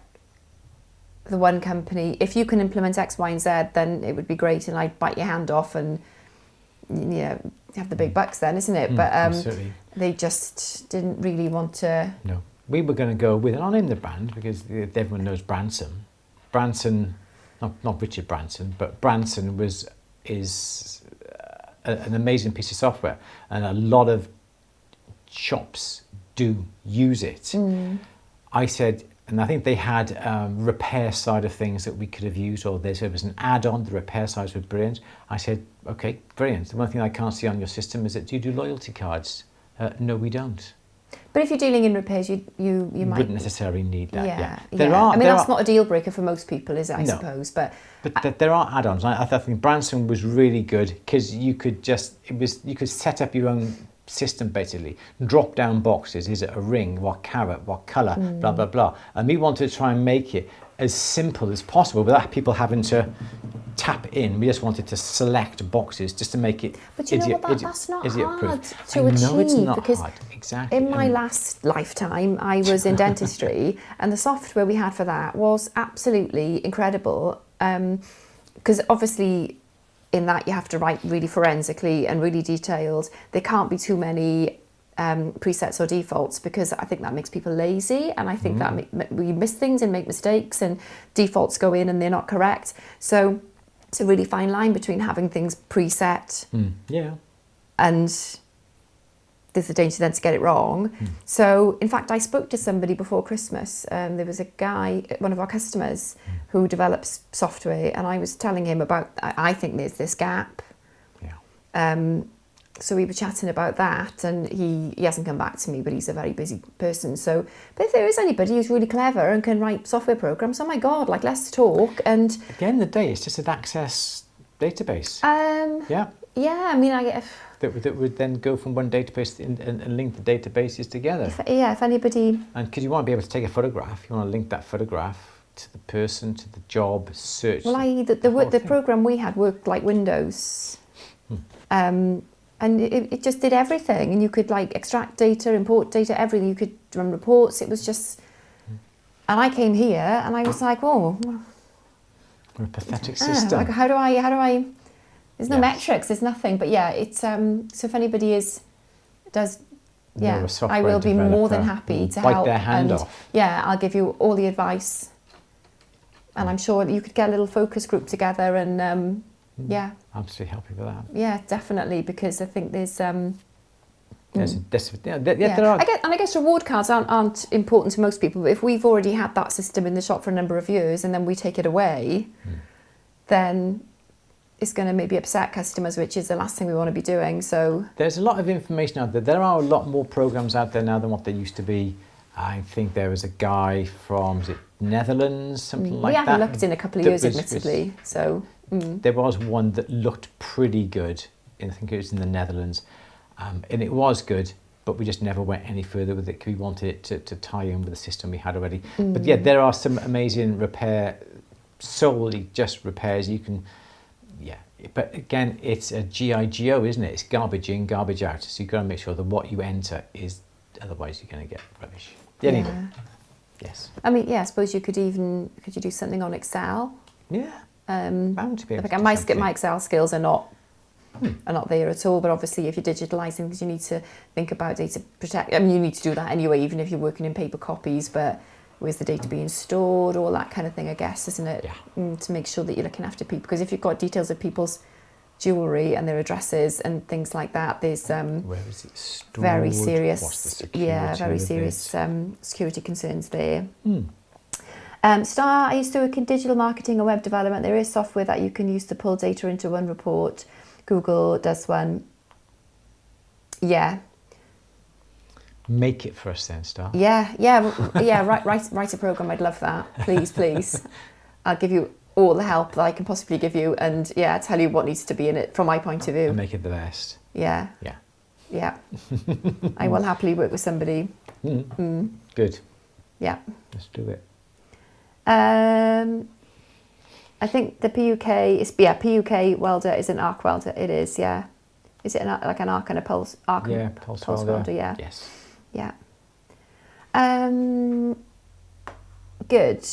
the one company, if you can implement X, Y, and Z, then it would be great, and I'd bite your hand off, and yeah, have the big bucks then, isn't it? But absolutely. They just didn't really want to. No, we were going to go with, and I'll name the brand because everyone knows Branson. Branson, not Richard Branson, but Branson is an amazing piece of software, and a lot of shops do use it. I said, and I think they had repair side of things that we could have used, or there was an add-on. The repair sides were brilliant. I said, okay, brilliant. The one thing I can't see on your system is that do you do loyalty cards? No, we don't. But if you're dealing in repairs, you might wouldn't necessarily need that. Yeah. I mean, that's not a deal breaker for most people, is it? I suppose, but there are add-ons. I think Branson was really good because you could set up your own system basically. Drop down boxes. Is it a ring? What carrot? What colour? Blah, blah, blah. And we wanted to try and make it as simple as possible without people having to tap in. We just wanted to select boxes just to make it But you know what, that's not hard to achieve. No, it's not because hard. Exactly. in my last lifetime, I was in dentistry, and the software we had for that was absolutely incredible. Because obviously, in that you have to write really forensically and really detailed. There can't be too many presets or defaults, because I think that makes people lazy, and I think that we miss things and make mistakes, and defaults go in and they're not correct. So it's a really fine line between having things preset and there's a danger then to get it wrong. So in fact, I spoke to somebody before Christmas. There was a guy, one of our customers, who develops software, and I was telling him about, I think there's this gap. So we were chatting about that, and he hasn't come back to me, but he's a very busy person. So, but if there is anybody who's really clever and can write software programs, oh my God, like, let's talk. And at the end of the day, it's just an access database. Yeah, I mean, that would then go from one database and link the databases together. If anybody... And because you want to be able to take a photograph, you want to link that photograph to the person, to the job, search. Well, the program we had worked like Windows. And it just did everything, and you could like extract data, import data, everything. You could run reports. It was just, and I came here and I was like, oh, what a pathetic system. Like, how do I? There's no metrics. There's nothing. But yeah, it's so if anybody does, I will be more than happy to help. Bite their hand off. Yeah, I'll give you all the advice, and I'm sure that you could get a little focus group together and. Absolutely happy with that. Yeah, definitely, because I think there's there are. I guess reward cards aren't important to most people, but if we've already had that system in the shop for a number of years and then we take it away, then it's going to maybe upset customers, which is the last thing we want to be doing. So there's a lot of information out there. There are a lot more programs out there now than what there used to be. I think there was a guy from Netherlands, something like that. We haven't looked in a couple of years, admittedly. There was one that looked pretty good. I think it was in the Netherlands, and it was good, but we just never went any further with it because we wanted it to tie in with the system we had already. But yeah, there are some amazing solely just repairs. You can, but again, it's a GIGO, isn't it? It's garbage in, garbage out. So you've got to make sure that what you enter is, otherwise you're going to get rubbish. Anyway, yes. I mean, I suppose could you do something on Excel? Yeah. Bound to be able to my Excel skills are not there at all, but obviously if you're digitalising things, you need to think about data protection. I mean, you need to do that anyway, even if you're working in paper copies, but where's the data being stored, all that kind of thing, I guess, isn't it? Yeah. To make sure that you're looking after people, because if you've got details of people's jewellery and their addresses and things like that, there's where is it stored? Very serious, very serious security concerns there. I used to work in digital marketing and web development. There is software that you can use to pull data into one report. Google does one. Yeah. Make it for us then, Star. Write a program. I'd love that. Please. I'll give you all the help that I can possibly give you, and tell you what needs to be in it from my point of view. And make it the best. Yeah. I will happily work with somebody. Good. Yeah. Let's do it. I think the PUK welder is an arc welder. It is, yeah. Is it like an arc and a pulse? Pulse welder. Yeah. Yes. Yeah. Good.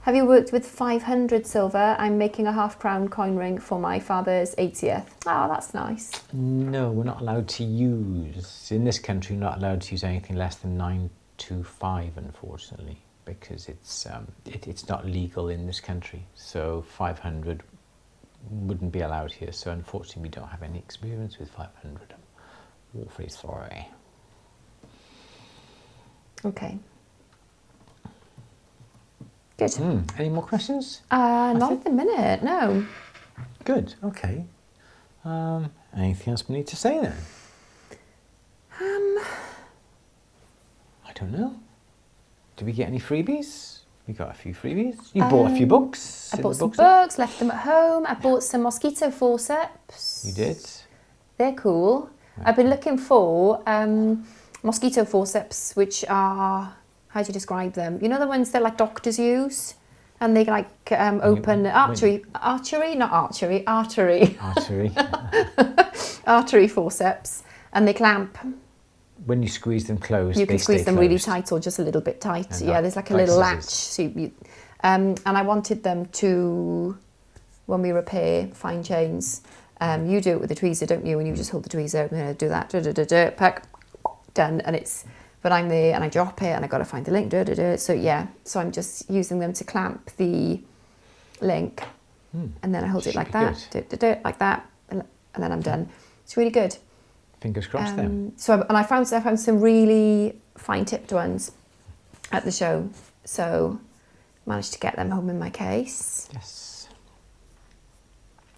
Have you worked with 500 silver? I'm making a half-crown coin ring for my father's 80th. Oh, that's nice. No, we're not allowed to use, in this country, we're not allowed to use anything less than 925, unfortunately, because it's not legal in this country. So 500 wouldn't be allowed here. So unfortunately, we don't have any experience with 500. I'm awfully sorry. Okay. Good. Any more questions? Not at the minute, no. Good, okay. Anything else we need to say then? I don't know. Did we get any freebies? We got a few freebies. You bought a few books. I bought some books, left them at home. I bought some mosquito forceps. You did? They're cool. I've been looking for mosquito forceps, which are, how do you describe them? You know the ones that like doctors use? And they like open artery forceps, and they clamp. When you squeeze them closed, you can squeeze them closed. really tight or just a little bit tight. And Yeah, there's like a like little scissors. latch. So and I wanted them to, when we repair fine chains, you do it with the tweezer, don't you? And you just hold the tweezer, I'm going to do that, pack, done. And it's, but I'm there and I drop it and I got to find the link, So yeah, so I'm just using them to clamp the link, and then I hold it like that, like that, and then I'm done. It's really good. Fingers crossed then. So, and I found some really fine tipped ones at the show, so managed to get them home in my case. Yes.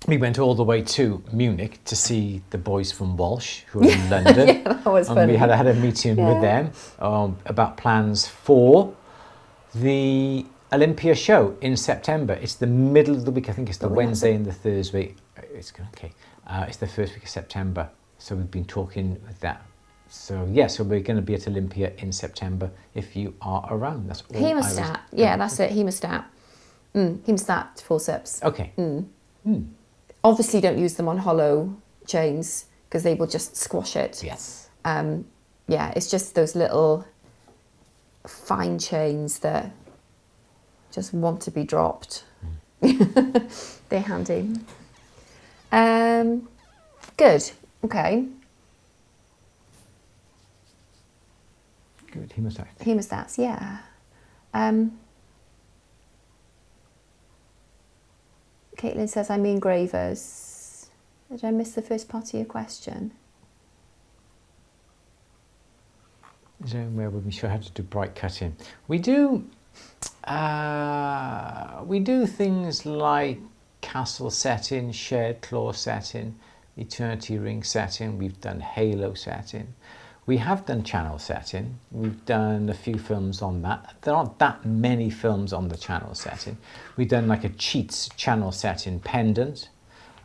We went all the way to Munich to see the boys from Walsh, who are in London. Yeah, that was funny. And we had a meeting with them about plans for the Olympia show in September. It's the middle of the week. I think it's the Wednesday and the Thursday. It's okay. It's the first week of September. So we've been talking with that. So yeah, so we're going to be at Olympia in September if you are around. That's all. Hemostat. Yeah, that's it. Hemostat. Hemostat forceps. Okay. Obviously, don't use them on hollow chains because they will just squash it. Yes. Yeah, it's just those little fine chains that just want to be dropped. They're handy. Good. Okay. Good. Hemostat. Hemostats, yeah. Caitlin says, I mean gravers. Did I miss the first part of your question? Is there anywhere where we should have to do bright cutting? We do things like castle setting, shared claw setting, eternity ring setting. We've done halo setting. We have done channel setting. We've done a few films on that. There aren't that many films on the channel setting. We've done like a cheats channel setting pendant.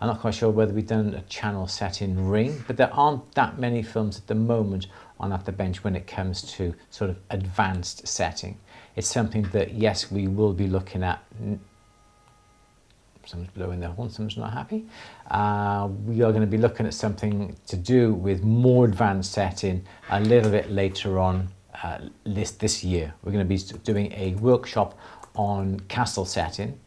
I'm not quite sure whether we've done a channel setting ring, but there aren't that many films at the moment on At the Bench when it comes to sort of advanced setting. It's something that, yes, we will be looking at. Someone's blowing their horn, someone's not happy. We are going to be looking at something to do with more advanced setting a little bit later on this year. We're going to be doing a workshop on castle setting,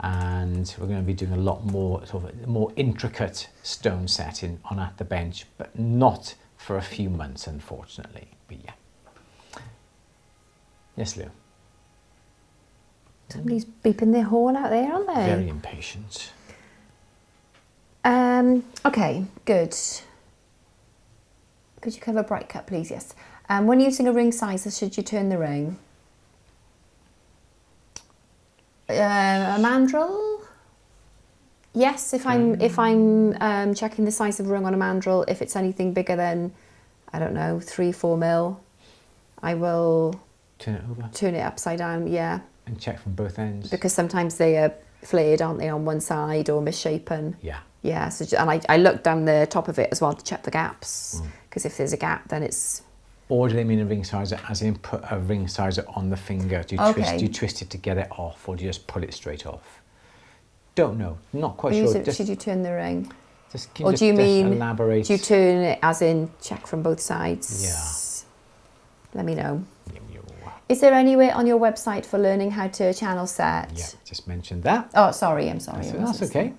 and we're going to be doing a lot more sort of more intricate stone setting on At the Bench, but not for a few months, unfortunately. But yeah. Yes, Lou. Somebody's beeping their horn out there, aren't they? Very impatient. Okay, good. Could you cover bright cut, please? Yes. When using a ring sizer, should you turn the ring? A mandrel? Yes, if I'm checking the size of a ring on a mandrel, if it's anything bigger than, I don't know, 3-4 mil, I will Turn it over. Turn it upside down, yeah. And check from both ends. Because sometimes they are flared, aren't they, on one side or misshapen. Yeah. Yeah, so, and I look down the top of it as well to check the gaps, because if there's a gap, then it's... Or do they mean a ring sizer as in put a ring sizer on the finger? Do you twist it to get it off, or do you just pull it straight off? Don't know. Not quite sure. Should you turn the ring? Or do you mean, elaborate? do you turn it as in check from both sides? Yeah. Let me know. Is there anywhere on your website for learning how to channel set? Yeah, just mentioned that. Oh, sorry, I'm sorry. That's okay.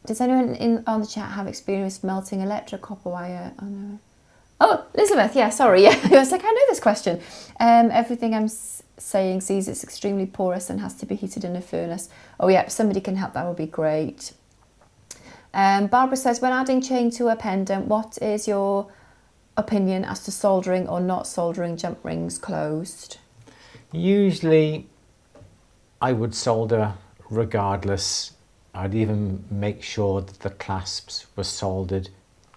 Does anyone on the chat have experience melting electric copper wire? Oh, no. Oh, Elizabeth, yeah, sorry. Yeah. I was like, I know this question. Everything I'm saying sees it's extremely porous and has to be heated in a furnace. Oh, yeah, if somebody can help, that would be great. Barbara says, when adding chain to a pendant, what is your opinion as to soldering or not soldering jump rings closed? Usually, I would solder regardless. I'd even make sure that the clasps were soldered,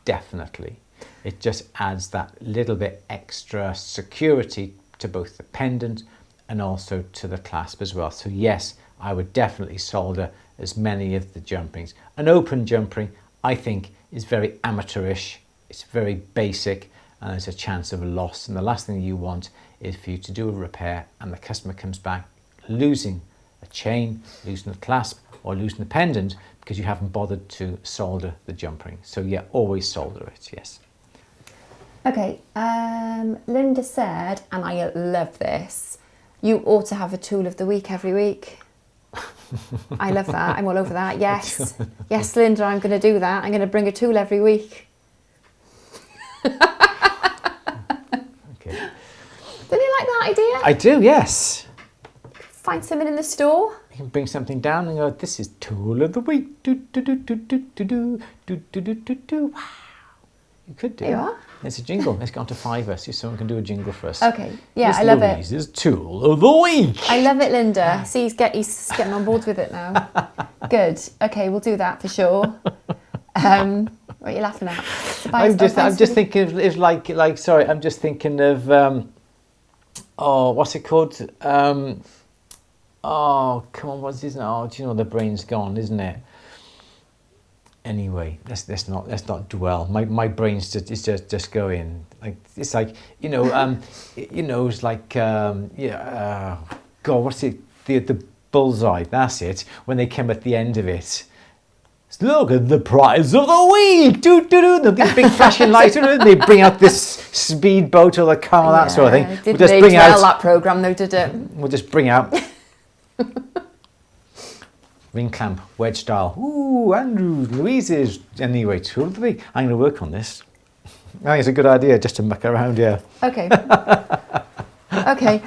definitely. It just adds that little bit extra security to both the pendant and also to the clasp as well. So yes, I would definitely solder as many of the jump rings. An open jump ring, I think is very amateurish. It's very basic, and there's a chance of loss. And the last thing you want is for you to do a repair and the customer comes back losing a chain, losing a clasp, or losing the pendant because you haven't bothered to solder the jump ring. So yeah, always solder it, yes. Okay, Linda said, and I love this, you ought to have a tool of the week every week. I love that. I'm all over that. Yes. Yes, Linda, I'm going to do that. I'm going to bring a tool every week. Okay. Don't you like that idea? I do, yes. Find something in the store. You can bring something down and go, this is tool of the week. Do, do, do, do, do, do, do, do, do, do, do, do. Wow. You could do. There you are. It's a jingle. Let's go on to Fiverr. See if someone can do a jingle for us. Okay. Yeah, Miss I love Louise's tool of the week. I love it, Linda. See, he's getting on board with it now. Good. Okay, we'll do that for sure. What are you laughing at? I'm just thinking of like sorry, I'm just thinking of what's it called? Oh, come on, what's his name? Oh, do you know the brain's gone, isn't it? Anyway, let's not dwell. My brain's just going like it's like it's like God, what's it? The bullseye. That's it. When they come at the end of it. Look at the prize of the week! Do do do! The big flashing lights. They bring out this speedboat or the car, that sort of thing. We'll just bring out that program, though, did it? We'll just bring out ring clamp, wedge style. Ooh, Andrew, Louise's. Anyway, tool of the week. I'm going to work on this. I think it's a good idea just to muck around, yeah. Okay. Okay.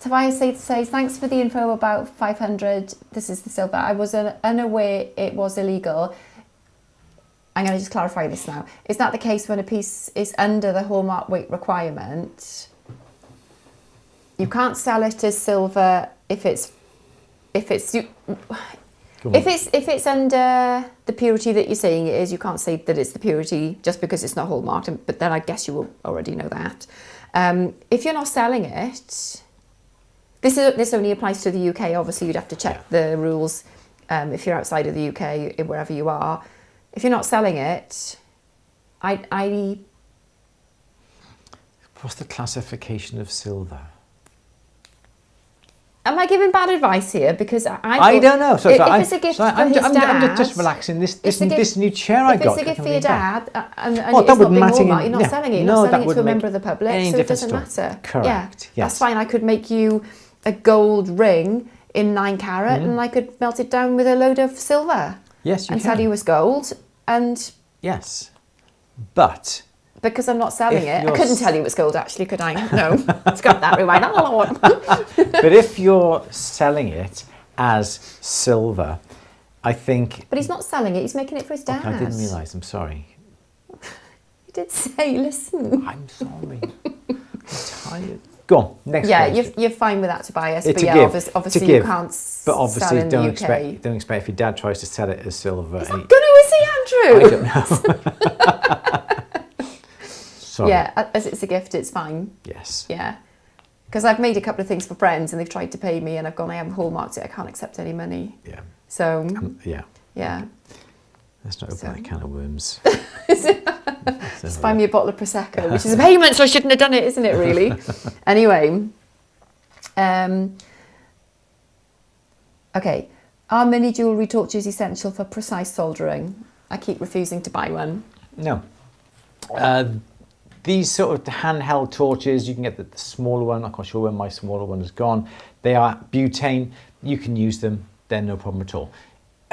Tobias says, thanks for the info about 500. This is the silver. I was unaware it was illegal. I'm going to just clarify this now. Is that the case when a piece is under the hallmark weight requirement? You can't sell it as silver if it's under the purity that you're saying it is. You can't say that it's the purity just because it's not hallmarked. But then I guess you will already know that. If you're not selling it. This only applies to the UK. Obviously, you'd have to check the rules if you're outside of the UK, wherever you are. If you're not selling it, I. What's the classification of silver? Am I giving bad advice here? Because I don't know. So, if it's a gift for his dad, I'm just relaxing. This new chair I got. If it's a gift for your dad, and that it's not wouldn't being matter. Hallmark, you're not selling it. You're not selling it to a member of the public, so it doesn't matter. Correct. Yeah, yes. That's fine. I could make you a gold ring in 9 carat, and I could melt it down with a load of silver. Yes, you and can. tell you it's gold. And yes, but because I'm not selling it, I couldn't tell you it's gold. Actually, could I? No, scrap that. Rewind. But if you're selling it as silver, I think. But he's not selling it. He's making it for his dad. Okay, I didn't realise. I'm sorry. You did say, listen. I'm sorry. I'm tired. Go on, next Yeah, question. you're fine with that, Tobias. It's but a yeah, gift. obviously you can't but obviously sell in don't the expect UK. don't expect if your dad tries to sell it as silver. He's not going to, is he, Andrew? I don't know. Sorry. Yeah, as it's a gift, it's fine. Yes. Yeah. Because I've made a couple of things for friends and they've tried to pay me and I've gone, I haven't hallmarked it, I can't accept any money. Yeah. So, yeah. Yeah. Let's not open that can of worms. Just buy me a bottle of Prosecco, which is a payment, so I shouldn't have done it, isn't it, really? Anyway. Okay. Are mini jewellery torches essential for precise soldering? I keep refusing to buy one. No. These sort of handheld torches, you can get the smaller one. I'm not quite sure where my smaller one has gone. They are butane. You can use them. They're no problem at all.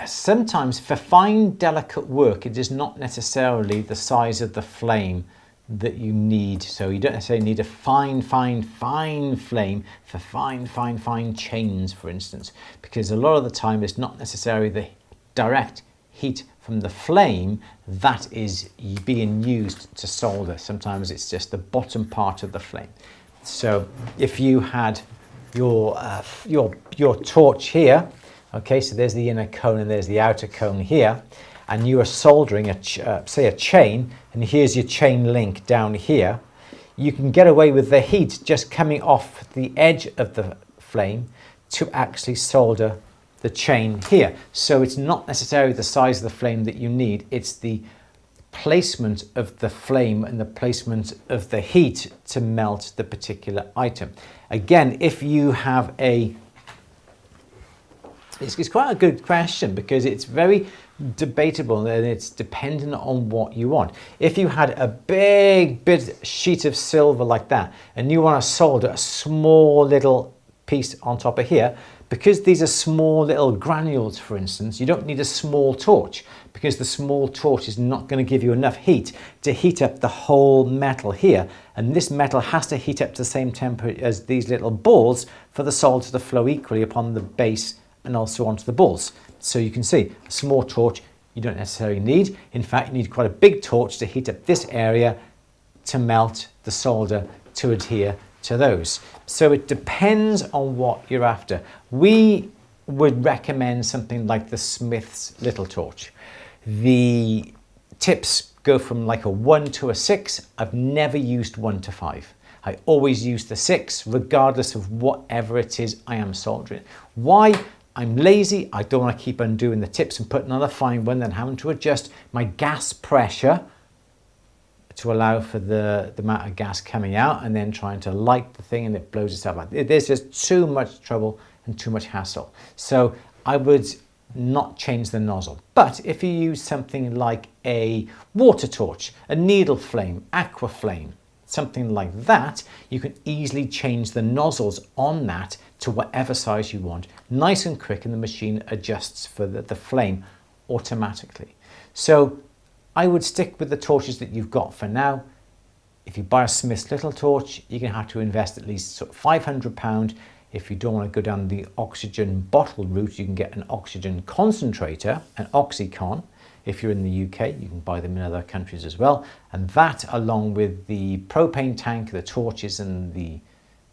Sometimes for fine, delicate work, it is not necessarily the size of the flame that you need. So you don't necessarily need a fine flame for fine chains, for instance, because a lot of the time it's not necessarily the direct heat from the flame that is being used to solder. Sometimes it's just the bottom part of the flame. So if you had your torch here, okay, so there's the inner cone and there's the outer cone here, and you are soldering say a chain, and here's your chain link down here, you can get away with the heat just coming off the edge of the flame to actually solder the chain here. So it's not necessarily the size of the flame that you need, it's the placement of the flame and the placement of the heat to melt the particular item. Again, if you have it's quite a good question because it's very debatable and it's dependent on what you want. If you had a big sheet of silver like that and you want to solder a small little piece on top of here, because these are small little granules, for instance, you don't need a small torch because the small torch is not going to give you enough heat to heat up the whole metal here. And this metal has to heat up to the same temperature as these little balls for the solder to flow equally upon the base and also onto the balls. So you can see a small torch you don't necessarily need. In fact, you need quite a big torch to heat up this area to melt the solder to adhere to those. So it depends on what you're after. We would recommend something like the Smith's little torch. The tips go from like a 1 to a 6. I've never used 1 to 5. I always use the 6 regardless of whatever it is I am soldering. Why? I'm lazy. I don't want to keep undoing the tips and putting another fine one, then having to adjust my gas pressure to allow for the amount of gas coming out and then trying to light the thing and it blows itself out. There's just too much trouble and too much hassle. So I would not change the nozzle. But if you use something like a water torch, a needle flame, aqua flame, something like that, you can easily change the nozzles on that to whatever size you want. Nice and quick, and the machine adjusts for the flame automatically. So I would stick with the torches that you've got for now. If you buy a Smith's little torch, you're going to have to invest at least sort of £500. If you don't want to go down the oxygen bottle route, you can get an oxygen concentrator, an Oxycon. If you're in the UK, you can buy them in other countries as well. And that, along with the propane tank, the torches and the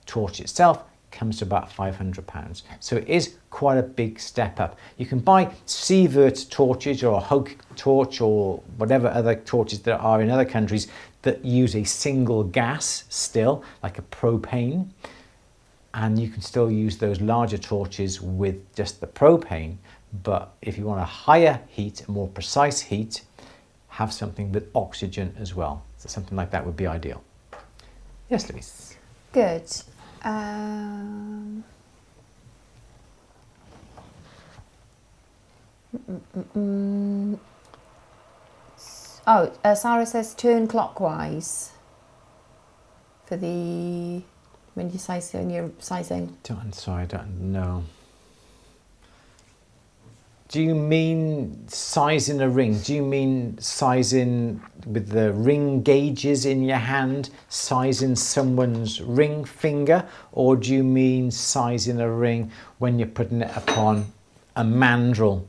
torch itself, comes to about £500. So it is quite a big step up. You can buy Sievert torches or a Hoke torch or whatever other torches there are in other countries that use a single gas still, like a propane. And you can still use those larger torches with just the propane. But if you want a higher heat, a more precise heat, have something with oxygen as well. So something like that would be ideal. Yes, Louise. Good. Sarah says turn clockwise for the when you size when you're sizing. Sorry, I don't know. Do you mean sizing a ring? Do you mean sizing with the ring gauges in your hand, sizing someone's ring finger? Or do you mean sizing a ring when you're putting it upon a mandrel,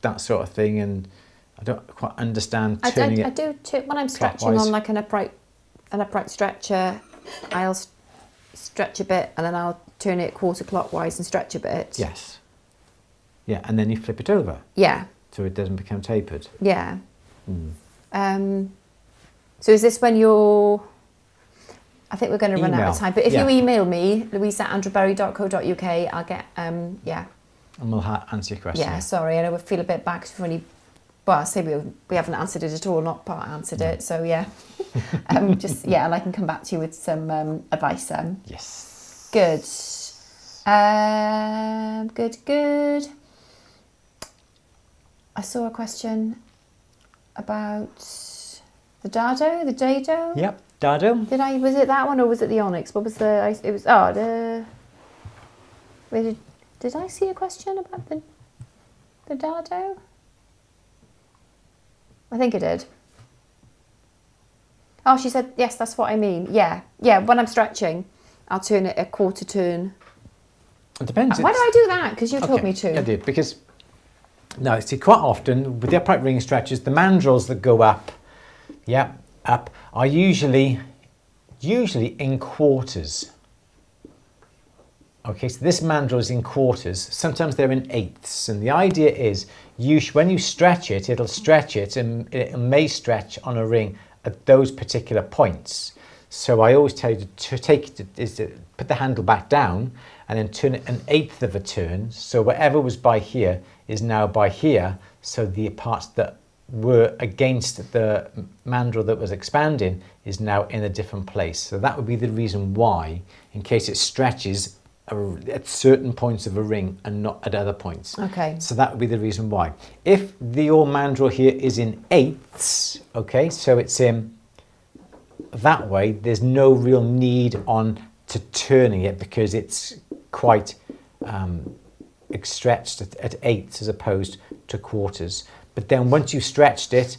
that sort of thing? And I don't quite understand turning it. I do when I'm stretching clockwise. on like an upright stretcher, I'll stretch a bit and then I'll turn it quarter clockwise and stretch a bit. Yes. Yeah, and then you flip it over. Yeah. So it doesn't become tapered. Yeah. So is this when you're... I think we're going to run out of time. But if you email me, louise@andrewberry.co.uk, I'll get... yeah. And we'll answer your question. Yeah, sorry. And I would feel a bit back for any... Well, I say we haven't answered it at all, not part answered it. So, yeah. And I can come back to you with some advice. Yes. Good. Good. I saw a question about the dado. Yep, dado. Was it that one or was it the onyx? What was the? It was did I see a question about the dado? I think I did. Oh, she said yes. That's what I mean. Yeah. When I'm stretching, I'll turn it a quarter turn. It depends. Why do I do that? Because you told me to. I did because. No, see, quite often with the upright ring stretchers, the mandrels that go up, are usually in quarters. Okay, so this mandrel is in quarters. Sometimes they're in eighths, and the idea is when you stretch it, it'll stretch it, and it may stretch on a ring at those particular points. So I always tell you to put the handle back down and then turn it 1/8 of a turn. So whatever was by here is now by here. So the parts that were against the mandrel that was expanding is now in a different place. So that would be the reason why, in case it stretches at certain points of a ring and not at other points. Okay. So that would be the reason why. If your mandrel here is in 8ths, okay, so it's in that way, there's no real need to turning it because it's quite stretched at 8ths as opposed to quarters. But then once you've stretched it,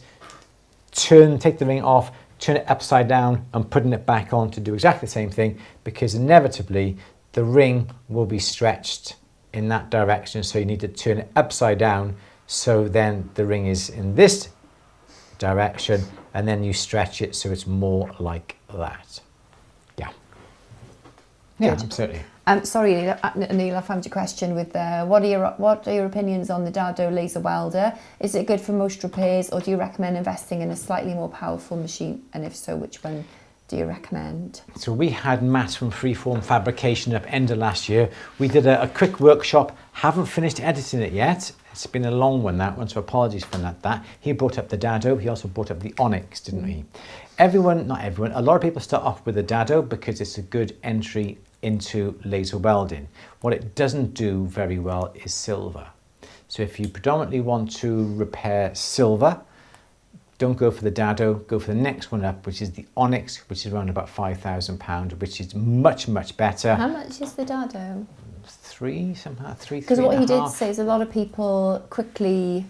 take the ring off, turn it upside down and putting it back on to do exactly the same thing, because inevitably the ring will be stretched in that direction. So you need to turn it upside down. So then the ring is in this direction and then you stretch it so it's more like that. Yeah. Yeah, Good. absolutely. Sorry, Neil, I found your question with what are your opinions on the Dado laser welder? Is it good for most repairs, or do you recommend investing in a slightly more powerful machine? And if so, which one do you recommend? So we had Matt from Freeform Fabrication up end of last year. We did a quick workshop, haven't finished editing it yet. It's been a long one, that one, so apologies for that. He brought up the Dado, he also brought up the Onyx, didn't he? Not everyone, a lot of people start off with the Dado because it's a good entry into laser welding. What it doesn't do very well is silver. So if you predominantly want to repair silver, don't go for the Dado, go for the next one up, which is the Onyx, which is around about £5,000, which is much, much better. How much is the Dado? Three, somehow, three. Because what he did say is a lot of people quickly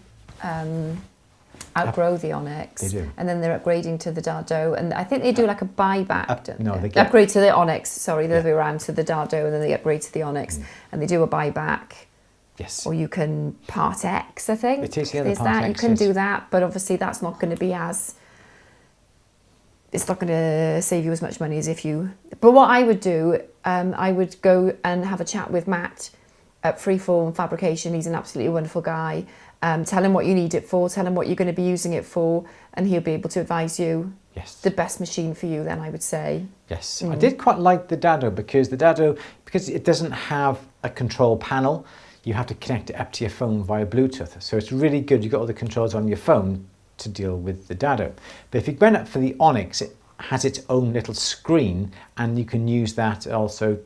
outgrow the Onyx. They do. And then they're upgrading to the Dado. And I think they do like a buyback. They upgrade to the Onyx, sorry, the other way around, to the Dado, and then they upgrade to the Onyx. And they do a buyback. Yes. Or you can part X, I think. It is, yeah, There's part that. X, You can yes. do that, but obviously that's not going to be as... It's not going to save you as much money as if you... But what I would do, I would go and have a chat with Matt at Freeform Fabrication. He's an absolutely wonderful guy. Tell him what you need it for, tell him what you're going to be using it for, and he'll be able to advise you the best machine for you then, I would say. Yes, I did quite like the Dado because it doesn't have a control panel. You have to connect it up to your phone via Bluetooth. So it's really good. You've got all the controls on your phone to deal with the Dado. But if you went up for the Onyx, it has its own little screen and you can use that also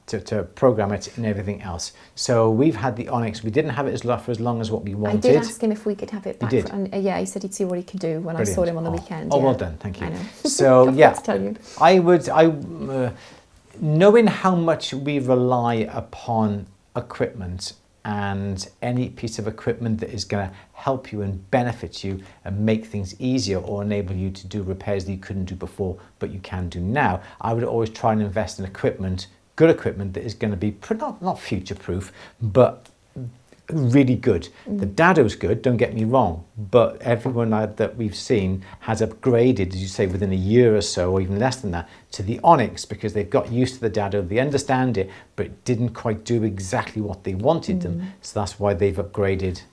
to program it and everything else. So we've had the Onyx. We didn't have it for as long as what we wanted. I did ask him if we could have it back. You did? And yeah, he said he'd see what he could do when Brilliant. I saw him on the weekend. Oh, yeah. well done. Thank you. I know. So yeah, to tell you. Knowing how much we rely upon equipment and any piece of equipment that is going to help you and benefit you and make things easier or enable you to do repairs that you couldn't do before but you can do now, I would always try and invest in equipment, good equipment that is going to be not future proof but really good. The Dado's good, don't get me wrong, but everyone that we've seen has upgraded, as you say, within a year or so, or even less than that, to the Onyx because they've got used to the Dado, they understand it, but it didn't quite do exactly what they wanted them. So that's why they've upgraded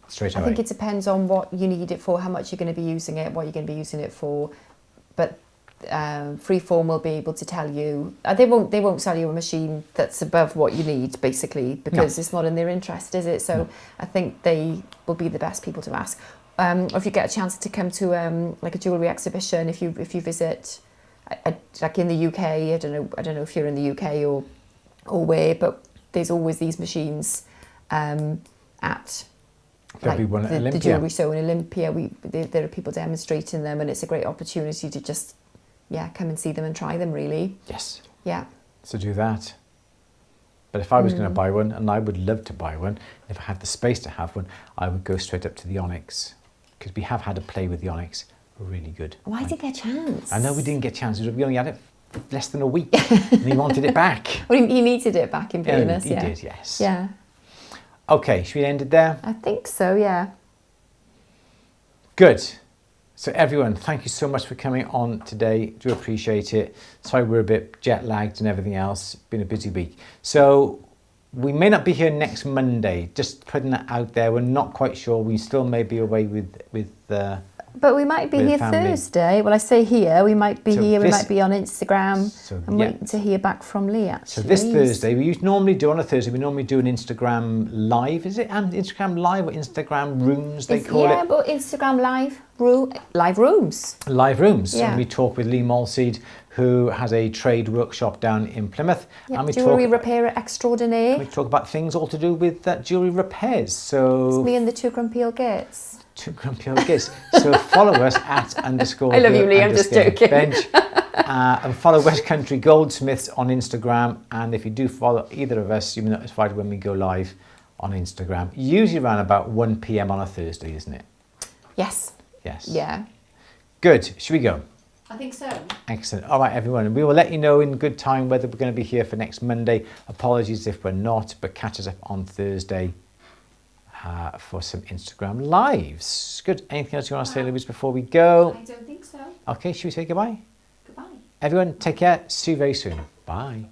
straight away. I think it depends on what you need it for, how much you're going to be using it, what you're going to be using it for. But Freeform will be able to tell you. They won't sell you a machine that's above what you need, basically, because it's not in their interest, is it? So I think they will be the best people to ask. Or if you get a chance to come to like a jewellery exhibition, if you visit, like in the UK, I don't know if you're in the UK or where, but there's always these machines at. Like the jewellery show in Olympia, there are people demonstrating them, and it's a great opportunity to just come and see them and try them, really. Yes. Yeah. So do that. But if I was going to buy one, and I would love to buy one, if I had the space to have one, I would go straight up to the Onyx, because we have had a play with the Onyx. Really good. Why didn't get a chance? I know we didn't get a chance. We only had it less than a week, and he wanted it back. Well, he needed it back, in fairness. He did, yes. Yeah. Okay, should we end it there? I think so, yeah. Good. So everyone, thank you so much for coming on today. Do appreciate it. Sorry we're a bit jet lagged and everything else. Been a busy week. So we may not be here next Monday. Just putting that out there. We're not quite sure. We still may be away with But we might be with here family. Thursday. Well, I say here. We might be So here. We this- might be on Instagram. So, I'm yeah. waiting to hear back from Lee, actually. So this Thursday, normally do on a Thursday, we normally do an Instagram live. Is it Instagram live or Instagram rooms they call Yeah, it? but Instagram live rooms. Live rooms. Yeah. And we talk with Lee Malseed, who has a trade workshop down in Plymouth. Yeah, And we jewellery talk, repairer extraordinaire. we talk about things all to do with jewellery repairs. It's So me and the two grumpy old gits. Two grumpy old kids. So follow us at underscore. I love you, the Lee, I'm just underscore joking. Bench. And follow West Country Goldsmiths on Instagram. And if you do follow either of us, you'll be notified when we go live on Instagram. Usually around about 1 p.m. on a Thursday, isn't it? Yes. Yes. Yeah. Good. Should we go? I think so. Excellent. All right, everyone. We will let you know in good time whether we're going to be here for next Monday. Apologies if we're not, but catch us up on Thursday for some Instagram lives. Good. Anything else you want to say, Louise, before we go? I don't think so. Okay, should we say goodbye? Goodbye. Everyone, take care. See you very soon. Bye.